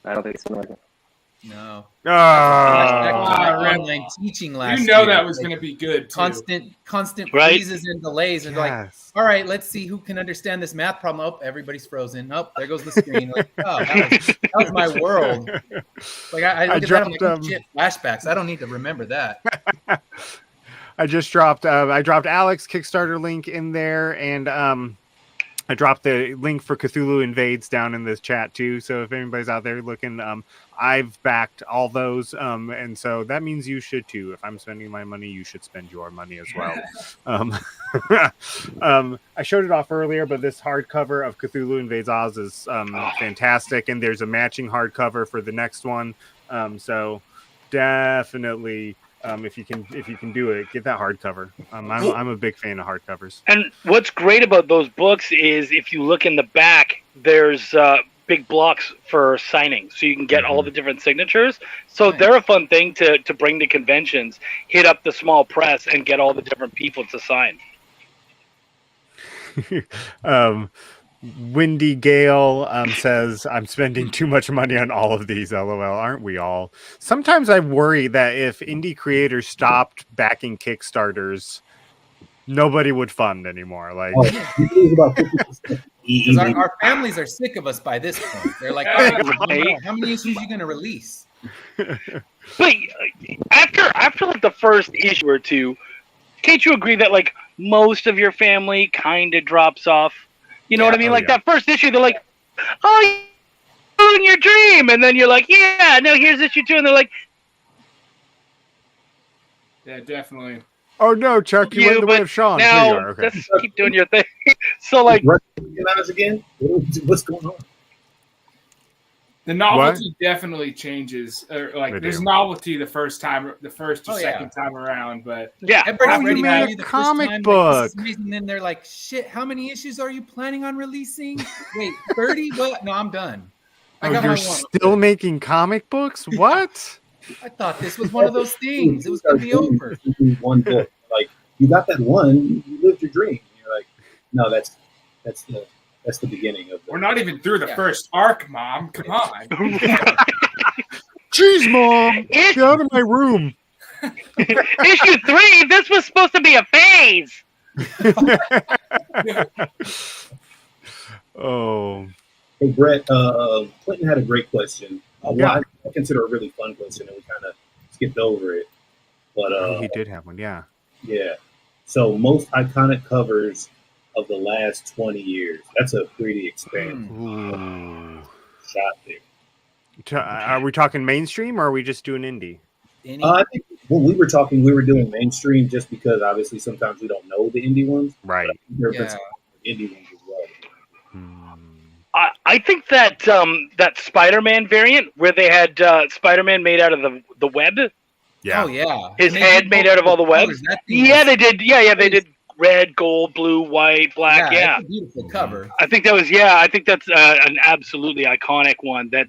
I don't think it's working. No. Ah, Online teaching last You know year. that was going to be good, too. Constant Right? freezes and delays. And like, yes. all right, let's see who can understand this math problem. Oh, everybody's frozen. Oh, there goes the screen. Like, oh, that was my world. Like I look at that, I'm like, oh, shit, flashbacks. I don't need to remember that. I dropped Alex Kickstarter link in there, and I dropped the link for Cthulhu Invades down in this chat too. So if anybody's out there looking, I've backed all those, and so that means you should too. If I'm spending my money, you should spend your money as well. I showed it off earlier, but this hardcover of Cthulhu Invades Oz is fantastic, and there's a matching hardcover for the next one. So definitely. If you can do it, get that hardcover. I'm a big fan of hardcovers. And what's great about those books is if you look in the back, there's big blocks for signing, so you can get all the different signatures. So they're a fun thing to bring to conventions. Hit up the small press and get all the different people to sign. Windy Gale says, I'm spending too much money on all of these, LOL. Aren't we all? Sometimes I worry that if indie creators stopped backing Kickstarters, nobody would fund anymore. Like, because our families are sick of us by this point. They're like, how many issues are you going to release? But after like the first issue or two, can't you agree that like most of your family kind of drops off? You know what I mean? Like that first issue, they're like, "Oh, you're in your dream," and then you're like, "Yeah, no, here's issue 2," and they're like, Yeah, definitely. oh no, Chuck, you went the way of Sean. Here you now are. Okay. let's keep doing your thing. So like, again, what's going on? The novelty definitely changes. Or like, They there's do. novelty the first or second time around, but yeah, Everybody's you ready made to a do the first comic time, book. Like, this is amazing. And then they're like, shit, how many issues are you planning on releasing? Wait, 30? What? No, I'm done. I got You're my one. still making comic books? What? I thought this was one of those things. It was going to be over. One book, like you got that one, you lived your dream. You're like, no, that's the beginning of. we're not even through the first arc, Mom. Come on. Jeez, Mom, get out of my room. issue 3. This was supposed to be a phase. Oh. Hey Brett, Clinton had a great question. I consider a really fun question, and we kind of skipped over it. But he did have one, yeah. Yeah. So most iconic covers of the last 20 years. That's a pretty expansive shot there. Are we talking mainstream or are we just doing indie? I think when we were doing mainstream just because obviously sometimes we don't know the indie ones. Right. Indie ones as well. I think that that Spider-Man variant where they had Spider-Man made out of the web. Yeah. Oh yeah. His head made out of all the web. Yeah, they did. Yeah, they did red, gold, blue, white, black. Yeah. It's a beautiful cover. I think that's an absolutely iconic one that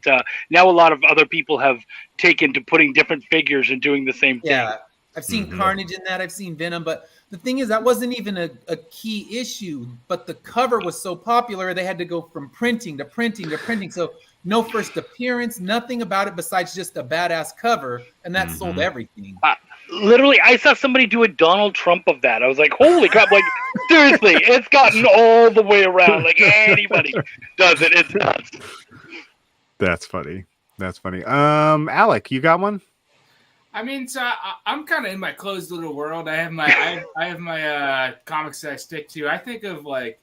now a lot of other people have taken to putting different figures and doing the same thing. Yeah. I've seen Carnage in that. I've seen Venom, but the thing is that wasn't even a key issue, but the cover was so popular they had to go from printing to printing to printing. So no first appearance, nothing about it besides just a badass cover, and that sold everything. Literally, I saw somebody do a Donald Trump of that. I was like, holy crap. Like, seriously, it's gotten all the way around. Like, anybody does it. It's nuts. That's funny. Alec, you got one? I mean, so I'm kind of in my closed little world. I have my comics that I stick to. I think of like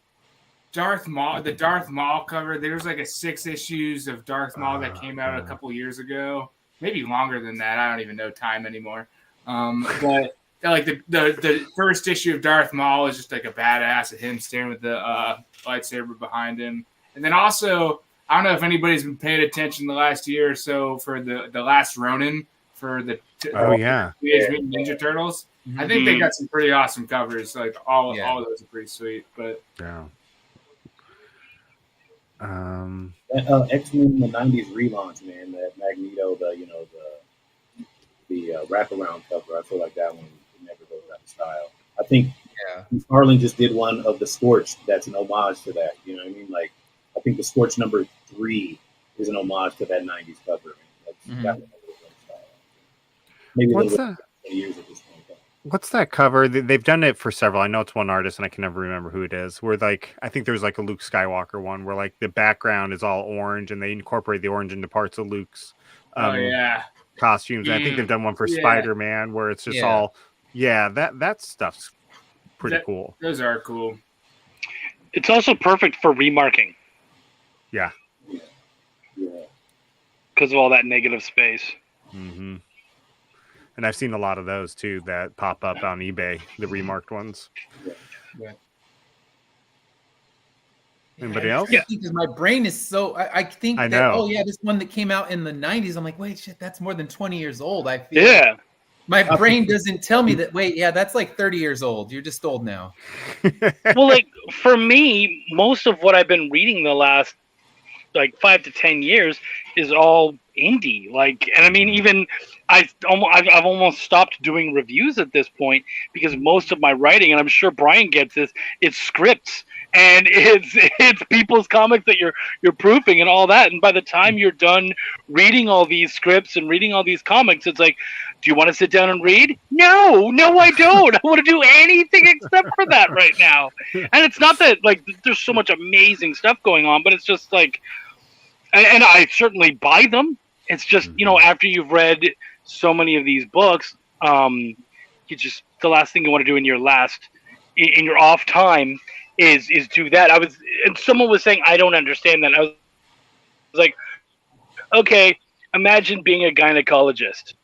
Darth Maul, the Darth Maul cover. There's like 6 issues of Darth Maul that came out a couple years ago, maybe longer than that. I don't even know time anymore. But like the first issue of Darth Maul is just like a badass of him staring with the lightsaber behind him. And then also, I don't know if anybody's been paying attention the last year or so for the last Ronin for the Teenage Mutant Ninja Turtles. I think they got some pretty awesome covers. Like all of those are pretty sweet. But X-Men in the '90s relaunch, man. That Magneto, the wraparound cover. I feel like that one never goes out of style. I think Harlan just did one of the Scorch that's an homage to that. You know what I mean? Like, I think the Scorch number 3 is an homage to that '90s cover. That's maybe a What's little that? bit 20 years at this point. What's that cover? They've done it for several. I know it's one artist, and I can never remember who it is. Where like I think there's like a Luke Skywalker one where like the background is all orange, and they incorporate the orange into parts of Luke's costumes. And I think they've done one for Spider-Man where it's just all that stuff's pretty cool. Those are cool. It's also perfect for remarking. Yeah. Because of all that negative space. Mm-hmm. And I've seen a lot of those too that pop up on eBay, the remarked ones. Yeah. Anybody else? Yeah, because my brain is so. I think I that. know. Oh yeah, this one that came out in the '90s. I'm like, wait, shit, that's more than 20 years old. I feel. Yeah. My brain doesn't tell me that. Wait, yeah, that's like 30 years old. You're just old now. Well, like for me, most of what I've been reading the last like 5 to 10 years is all indie. Like, and I mean, even I've almost stopped doing reviews at this point because most of my writing, and I'm sure Brian gets this, it's scripts and it's people's comics that you're proofing and all that. And by the time you're done reading all these scripts and reading all these comics, it's like, do you want to sit down and read? No, I don't. I want to do anything except for that right now. And it's not that like there's so much amazing stuff going on, but it's just like, and I certainly buy them. It's just, you know, after you've read so many of these books, you just, the last thing you want to do in your off time is do that. And someone was saying, I don't understand that. I was like, okay, imagine being a gynecologist.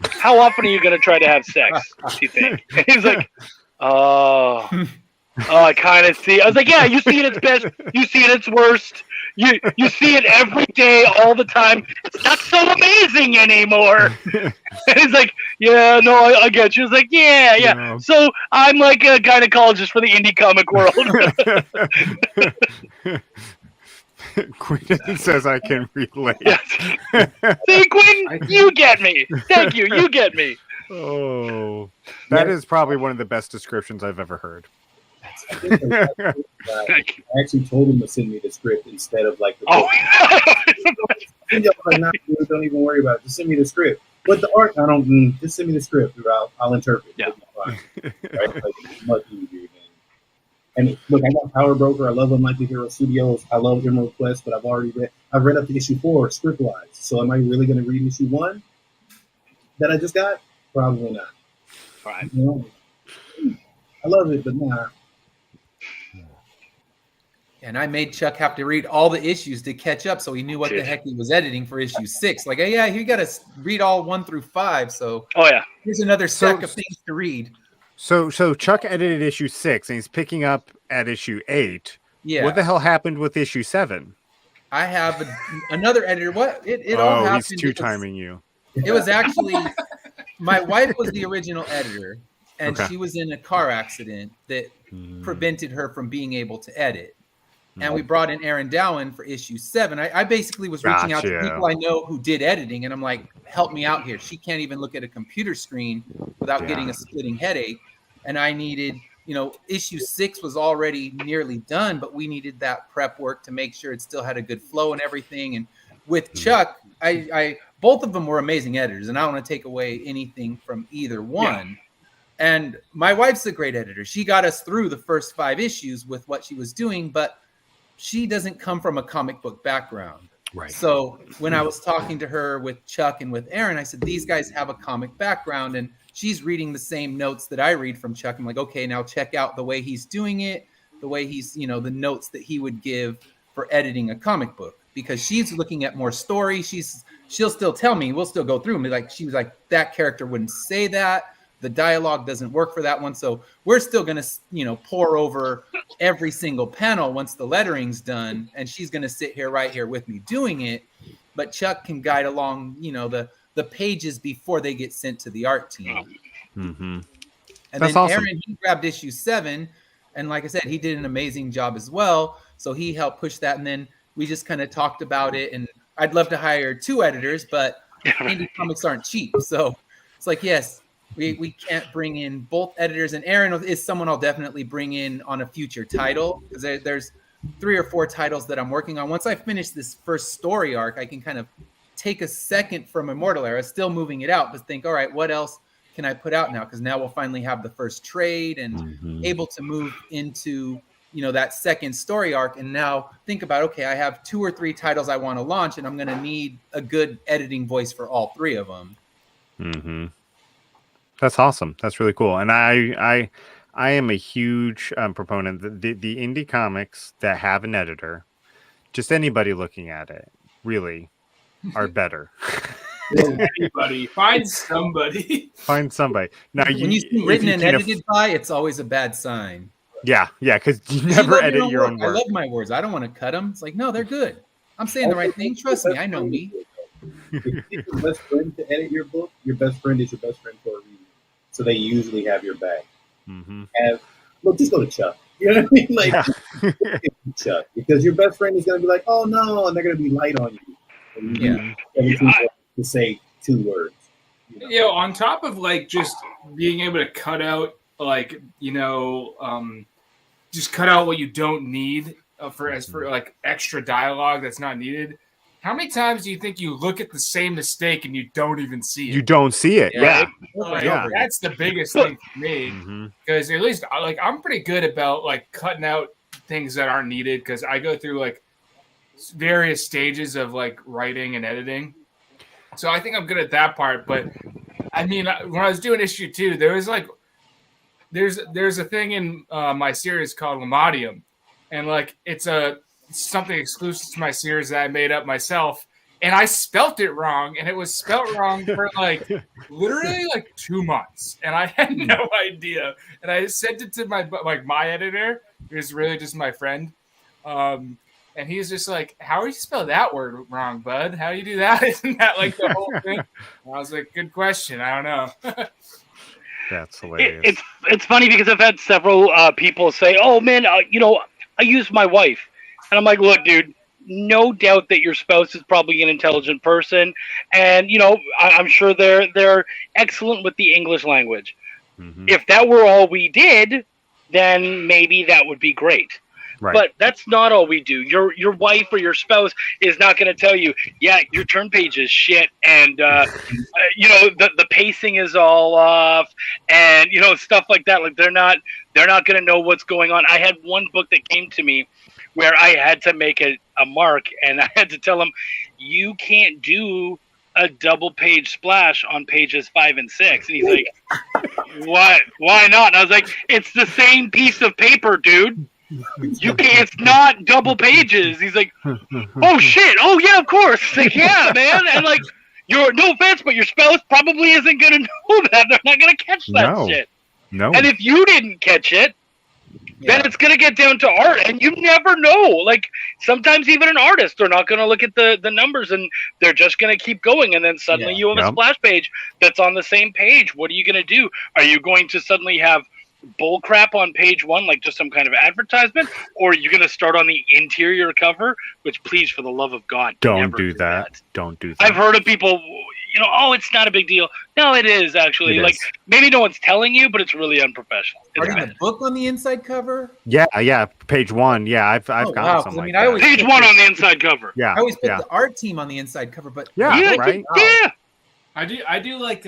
How often are you going to try to have sex, do you think? And he's like, oh, I kind of see. I was like, yeah, you see it at its best. You see it at its worst. You see it every day, all the time. It's not so amazing anymore. And he's like, yeah, no, I get you. It's like, yeah. Yeah. So I'm like a gynecologist for the indie comic world. Quinn says I can relate. Yes. See, Quinn, you get me. Thank you. You get me. Oh, that is probably one of the best descriptions I've ever heard. I actually told him to send me the script instead of like the like, nah, dude, don't even worry about it. Just send me the script. But the art, I don't. Just send me the script, or I'll interpret. Yeah. Right? Like, it's much easier. And look, I got Power Broker. I love Unlikely Hero Studios. I love Emerald Quest, but I've read up to issue 4 script wise. So am I really going to read issue 1 that I just got? Probably not. Right. You know, I love it, but nah. And I made Chuck have to read all the issues to catch up, so he knew what the heck he was editing for issue 6. Like, yeah, you got to read all 1 through 5. So, here's another stack of things to read. So Chuck edited issue 6, and he's picking up at issue 8. Yeah. What the hell happened with issue 7? I have another editor. What it all happened. He's two-timing you. It was actually my wife was the original editor, and she was in a car accident that prevented her from being able to edit. And we brought in Aaron Dowen for issue 7. I basically was reaching out to people I know who did editing, and I'm like, help me out here. She can't even look at a computer screen without getting a splitting headache. And I needed, issue 6 was already nearly done, but we needed that prep work to make sure it still had a good flow and everything. And with Chuck, I both of them were amazing editors, and I don't want to take away anything from either one. Yeah. And my wife's a great editor. She got us through the first 5 issues with what she was doing, but she doesn't come from a comic book background. Right. So when I was talking to her with Chuck and with Aaron, I said, these guys have a comic background, and she's reading the same notes that I read from Chuck. I'm like, okay, now check out the way he's doing it, the way he's, the notes that he would give for editing a comic book, because she's looking at more story. She'll still tell me, we'll still go through and be like, she was like, that character wouldn't say that. The dialogue doesn't work for that one. So we're still going to, pour over every single panel once the lettering's done. And she's going to sit here right here with me doing it. But Chuck can guide along, the pages before they get sent to the art team. Mm-hmm. And then awesome. Aaron, he grabbed issue 7. And like I said, he did an amazing job as well. So he helped push that. And then we just kind of talked about it. And I'd love to hire 2 editors, but indie comics aren't cheap. So it's like, yes, we can't bring in both editors. And Aaron is someone I'll definitely bring in on a future title, because there's 3 or 4 titles that I'm working on. Once I finish this first story arc, I can kind of take a second from Immortal Era, still moving it out, but think, all right, what else can I put out now? Because now we'll finally have the first trade and able to move into, that second story arc. And now think about, okay, I have 2 or 3 titles I want to launch, and I'm going to need a good editing voice for all 3 of them. Mm-hmm. That's awesome. That's really cool. And I am a huge proponent. The indie comics that have an editor, just anybody looking at it, really are better. Anybody, find somebody. Find somebody. Now, when you see written and edited by, it's always a bad sign. Yeah, because you never edit your own work. I love my words. I don't want to cut them. It's like, no, they're good. I'm saying the right thing. Trust me, I know me. If you get your best friend to edit your book, your best friend is your best friend for a reason. So they usually have your back. Just go to Chuck. You know what I mean? Like, Chuck, because your best friend is going to be like, "Oh no," and they're going to be light on you. To say 2 words. On top of like just being able to cut out just cut out what you don't need for like extra dialogue that's not needed. How many times do you think you look at the same mistake and you don't even see it? You don't see it. Yeah. That's the biggest thing for me. Because at least I'm pretty good about like cutting out things that aren't needed, because I go through like various stages of like writing and editing. So I think I'm good at that part. But I mean, when I was doing issue 2, there was like, there's a thing in my series called Lamadium, and like it's something exclusive to my series that I made up myself, and I spelt it wrong, and it was spelt wrong for like literally like 2 months, and I had no idea. And I sent it to my editor, who's really just my friend, and he's just like, "How do you spell that word wrong, bud? How do you do that? Isn't that like the whole thing?" And I was like, "Good question. I don't know." That's hilarious. It's funny because I've had several people say, "Oh man, I use my wife," and I'm like, "Look, dude, no doubt that your spouse is probably an intelligent person, and I'm sure they're excellent with the English language. If that were all we did, then maybe that would be great." Right. But that's not all we do. Your wife or your spouse is not going to tell you, "Yeah, your turn page is shit," and the pacing is all off, and stuff like that. Like they're not going to know what's going on. I had one book that came to me where I had to make a mark, and I had to tell him, "You can't do a double page splash on pages 5 and 6." And he's like, "What? Why not?" And I was like, "It's the same piece of paper, dude. You can't. It's not double pages." He's like, "Oh shit! Oh yeah, of course." Like, yeah, man. And like, no offense, but your spouse probably isn't gonna know that. They're not gonna catch that shit. No. And if you didn't catch it, then it's gonna get down to art, and you never know. Like sometimes even an artist, they're not gonna look at the numbers, and they're just gonna keep going, and then suddenly you have a splash page that's on the same page. What are you gonna do? Are you going to suddenly have bull crap on page 1, like just some kind of advertisement, or are you going to start on the interior cover? Which, please, for the love of God, don't do that. Don't do that. I've heard of people, "Oh, it's not a big deal." No, it is actually. Like maybe no one's telling you, but it's really unprofessional. Starting the book on the inside cover? Yeah, page 1. Yeah, I've got something like that. Page 1 on the inside cover. Yeah, I always put the art team on the inside cover, but right. Yeah. I do like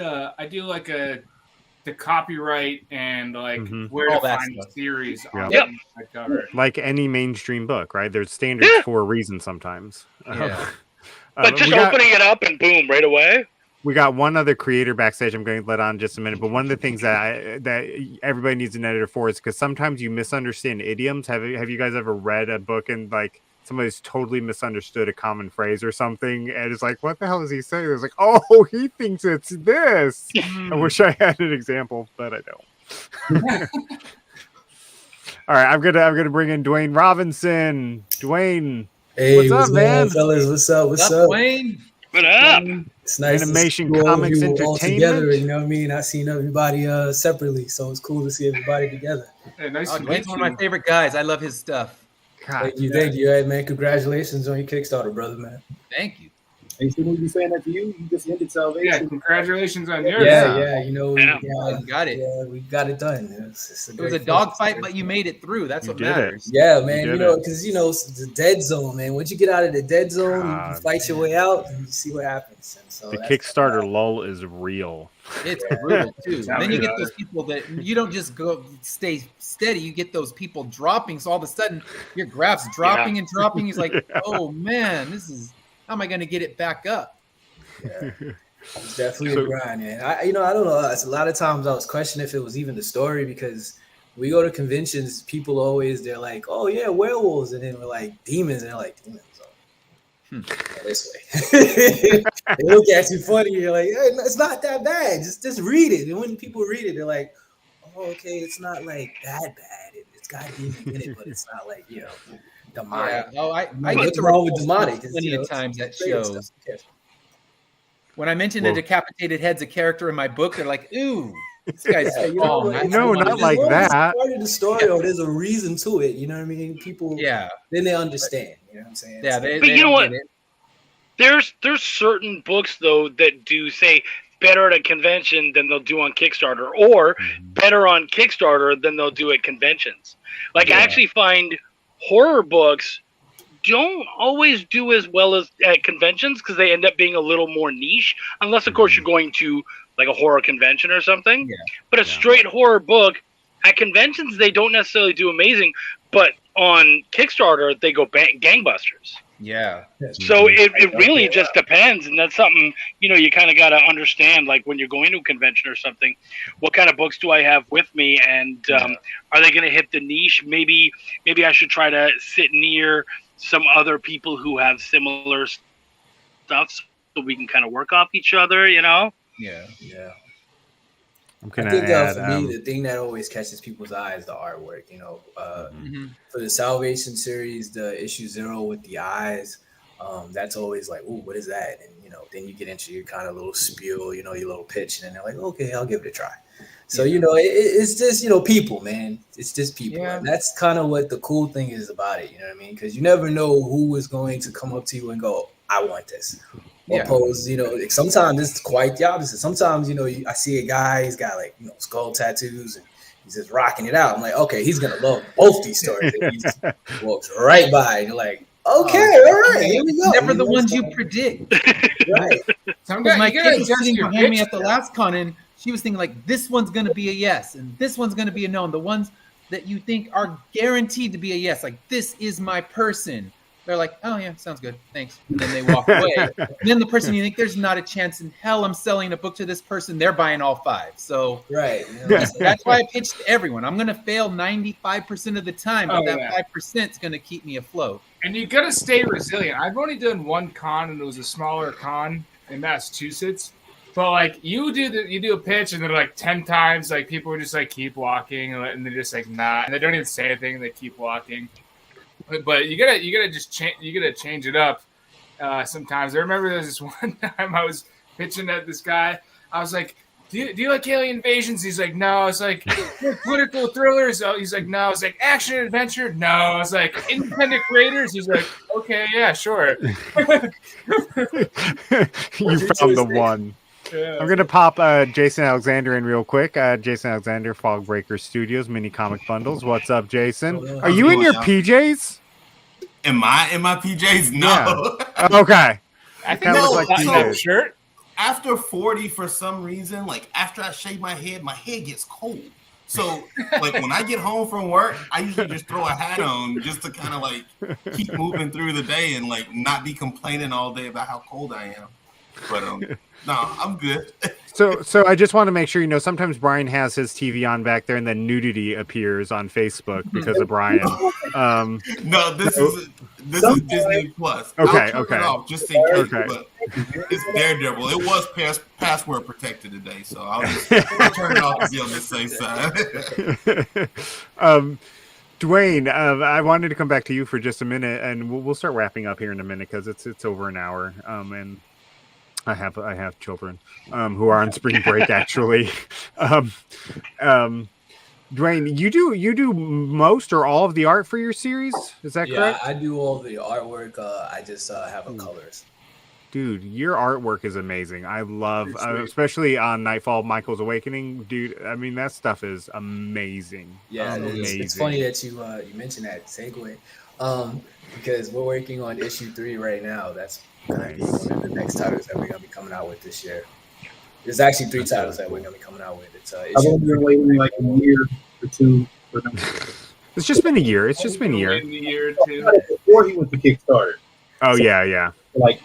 the copyright and like where to find the series on the cover. Like any mainstream book, right? There's standards for a reason sometimes. But just opening it up and boom, right away. We got one other creator backstage I'm going to let on in just a minute, but one of the things that everybody needs an editor for is because sometimes you misunderstand idioms. Have you guys ever read a book and like somebody's totally misunderstood a common phrase or something, and it's like, what the hell is he saying? It's like, oh, he thinks it's this. I wish I had an example, but I don't. All right, I'm gonna bring in Dwayne Robinson. Dwayne, hey, what's up, man? Fellas, what's up? Dwayne? What up? It's nice Animation, to see comics, all entertainment. together. You know what I mean? I've seen everybody separately, so it's cool to see everybody together. Hey, nice to meet Dwayne's one of my favorite guys. I love his stuff. God, Thank you. Hey, man. Congratulations on your Kickstarter, brother, man. Thank you. And shouldn't we be saying that to you? You just ended Yeah, salvation. congratulations on yours. Yeah, you know, Yeah. Got it. Yeah, we got it done. It was a dogfight, but you made it through. That's You what did it. matters. Yeah, man. did You know, it. because the dead zone, man. Once you get out of the dead zone, you God, fight your way out, and you see what happens. And so The that's Kickstarter lull is real. It's brutal too. Tell Then me you get about those people that you don't just go stay steady. You get those people dropping. So all of a sudden your graph's dropping and dropping. He's like, oh man, how am I going to get it back up? Yeah. It's definitely a grind, man. I don't know. It's a lot of times I was questioning if it was even the story because we go to conventions, people they're like, oh yeah, werewolves, and then we're like demons, and they're like demons. This way. They look at you funny. You're like, hey, it's not that bad. Just read it. And when people read it, they're like, oh, okay, it's not like that bad. It's got demons in it, but it's not like demonic. Yeah. Oh, I what's wrong with demonic? plenty of times at creative shows. stuff. When I mentioned a decapitated head's a character in my book, they're like, ooh, this guy's Yeah, wrong. but No, as not long like as it's that. part of the story, or there's a reason to it. You know what I mean? People, Yeah. then they understand. You know what I'm saying? Yeah, So- they But you don't know what? get it. There's certain books though that do say better at a convention than they'll do on Kickstarter, or better on Kickstarter than they'll do at conventions. Like I actually find horror books don't always do as well as at conventions because they end up being a little more niche, unless of course you're going to like a horror convention or something. Yeah. But a straight horror book at conventions they don't necessarily do amazing, but on Kickstarter they go gangbusters. Yeah. So it really just depends, and that's something you kind of got to understand. Like when you're going to a convention or something, what kind of books do I have with me, and are they going to hit the niche? Maybe I should try to sit near some other people who have similar stuff, so we can kind of work off each other. Yeah. Yeah. I'm I gonna think add. for me, the thing that always catches people's eye is the artwork. For the Salvation series, the issue 0 with the eyes, that's always like, ooh, what is that? And then you get into your kind of little spiel, your little pitch, and then they're like, okay, I'll give it a try. So it's just people, man. It's just people, and that's kind of what the cool thing is about it. You know what I mean? Because you never know who is going to come up to you and go, I want this. Opposed, sometimes it's quite the opposite. Sometimes, I see a guy, he's got skull tattoos and he's just rocking it out. I'm like, okay, he's gonna love both these stories. And he just walks right by, and you're like, okay, all right, here we go. Never the ones you predict. Right. Sometimes my you gotta kid was adjust sitting your behind me pitch at the last con, and she was thinking like, this one's gonna be a yes, and this one's gonna be a no. And the ones that you think are guaranteed to be a yes, like this is my person. They're like, oh yeah, sounds good, thanks. And then they walk away. And then the person you think there's not a chance in hell I'm selling a book to this person, they're buying all 5. So Right. that's why I pitch to everyone. I'm gonna fail 95% of the time, but that 5% is gonna keep me afloat. And you gotta stay resilient. I've only done one con, and it was a smaller con in Massachusetts. But like you do a pitch, and then like 10 times, like people would just like keep walking, and they're just like nah, and they don't even say anything, and they keep walking. But you gotta just change it up. Sometimes I remember there was this one time I was pitching at this guy. I was like, "Do you like alien invasions?" He's like, "No." I was like, "Political thrillers?" Oh, he's like, "No." I was like, "Action adventure?" No. I was like, "Independent creators?" He's like, "Okay, yeah, sure." You found the one. Yeah. I'm gonna pop Jason Alexander in real quick. Jason Alexander, Fogbreaker Studios, mini comic bundles. What's up, Jason? Are you in your PJs? Am I in my PJs? No. Yeah. Okay. I think that's like that shirt. After 40, for some reason, like after I shave my head gets cold. So like when I get home from work, I usually just throw a hat on just to kind of like keep moving through the day and like not be complaining all day about how cold I am. But no, I'm good. So I just want to make sure sometimes Brian has his TV on back there, and then nudity appears on Facebook because of Brian. No, this is Disney Plus. Okay, I'll turn it off just in case, but it's Daredevil. It was password protected today, so I'll turn it off to be on the safe side. Dwayne, I wanted to come back to you for just a minute, and we'll start wrapping up here in a minute because it's over an hour, and I have children who are on spring break actually. Dwayne, you do most or all of the art for your series? Is that correct? Yeah, I do all the artwork. I just have a colors. Dude, your artwork is amazing. I love, especially on Nightfall, Michael's Awakening. Dude, I mean, that stuff is amazing. Yeah, it's funny that you mentioned that segue, because we're working on issue 3 right now. That's gonna be one of the next titles that we're gonna be coming out with this year. There's actually 3 titles that we're gonna be coming out with. It's I've only been waiting like a year or two for them. It's just been a year. It's just been a year. Before he went to Kickstarter. Oh, yeah. Like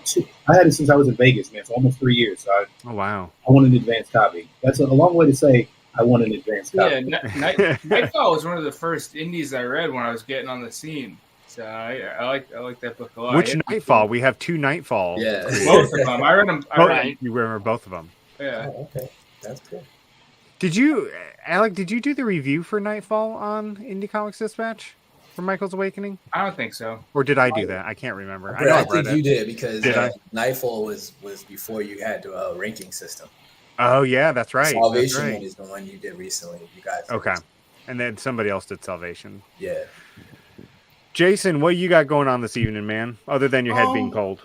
I had it since I was in Vegas, man. So almost 3 years. So oh wow! I want an advanced copy. That's a long way to say I want an advanced copy. Yeah, Nightfall was one of the first indies I read when I was getting on the scene. So I like that book a lot. Which Nightfall? We have 2 Nightfall. Yeah, both of them. I read them. You remember both of them? Yeah. Oh, okay, that's good. Did you, Alec? Did you do the review for Nightfall on Indie Comics Dispatch for Michael's Awakening? I don't think so. Or did I do that? I can't remember. I think you did, because Nightfall was before you had the ranking system. Oh yeah, that's right. Salvation one is the one you did recently. You guys. Okay, and then somebody else did Salvation. Yeah. Jason, what you got going on this evening, man? Other than your head being cold.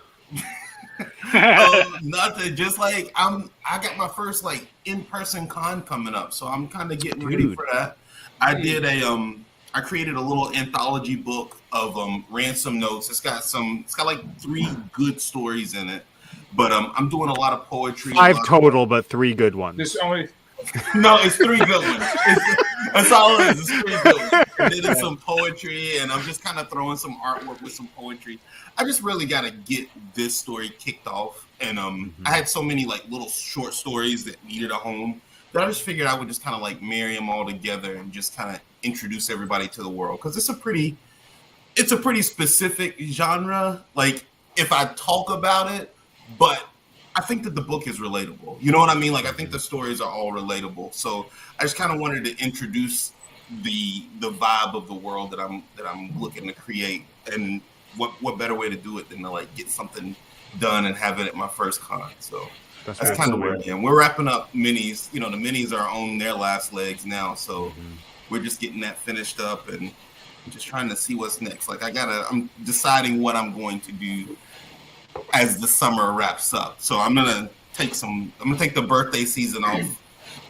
Nothing. Just like I got my first like in-person con coming up, so I'm kind of getting ready for that. I did I created a little anthology book of ransom notes. It's got like 3 good stories in it, but I'm doing a lot of poetry. 5 total, but 3 good ones. There's only no, it's 3 good ones. That's all it is. It's 3 good ones. And then it's some poetry, and I'm just kind of throwing some artwork with some poetry. I just really got to get this story kicked off, and I had so many like little short stories that needed a home that I just figured I would just kind of like marry them all together and just kind of introduce everybody to the world, because it's a pretty specific genre. Like if I talk about it, but I think that the book is relatable. You know what I mean? Like I think the stories are all relatable. So I just kind of wanted to introduce the vibe of the world that I'm looking to create, and what better way to do it than to like get something done and have it at my first con. So that's kind of where I am. We're wrapping up minis. You know, the minis are on their last legs now, so we're just getting that finished up and just trying to see what's next. Like I'm deciding what I'm going to do as the summer wraps up. So I'm gonna take the birthday season off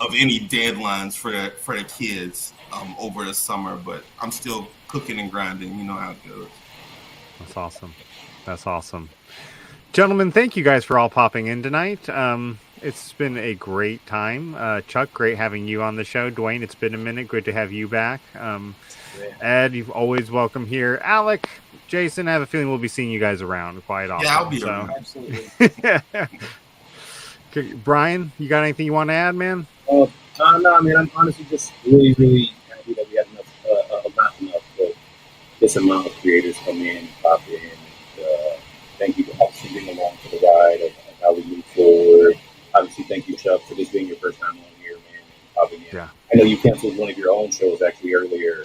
of any deadlines for the kids over the summer, but I'm still cooking and grinding. You know how it goes. That's awesome. Gentlemen, thank you guys for all popping in tonight. It's been a great time. Chuck, great having you on the show. Dwayne, it's been a minute. Good to have you back. Ed, you've always welcome here. Alec, Jason, I have a feeling we'll be seeing you guys around quite often. Yeah, I'll be around. Absolutely. Brian, you got anything you want to add, man? No, man. I'm honestly just really, really happy that we have not enough, but this amount of creators come in, pop in. Thank you for obviously being along for the ride of how we move forward. Obviously, thank you, Chuck, for this being your first time on here, man. Popping in. Yeah. I know you canceled one of your own shows actually earlier.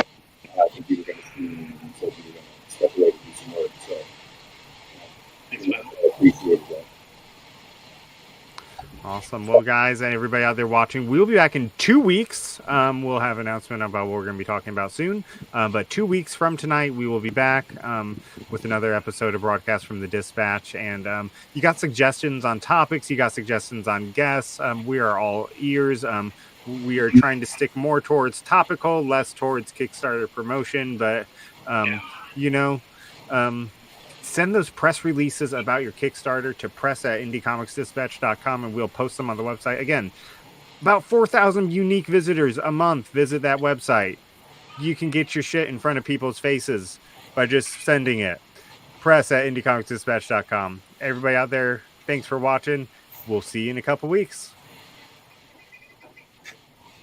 Computer chemistry, and so you were going to step away to do some work. So, thanks, man. I appreciate that. Awesome. Well, guys, and everybody out there watching, we'll be back in 2 weeks. We'll have an announcement about what we're going to be talking about soon. But 2 weeks from tonight, we will be back with another episode of Broadcast from the Dispatch. And you got suggestions on topics. You got suggestions on guests. We are all ears. We are trying to stick more towards topical, less towards Kickstarter promotion. But, send those press releases about your Kickstarter to press@indiecomicsdispatch.com, and we'll post them on the website. Again, about 4,000 unique visitors a month visit that website. You can get your shit in front of people's faces by just sending it. Press@indiecomicsdispatch.com. Everybody out there, thanks for watching. We'll see you in a couple weeks.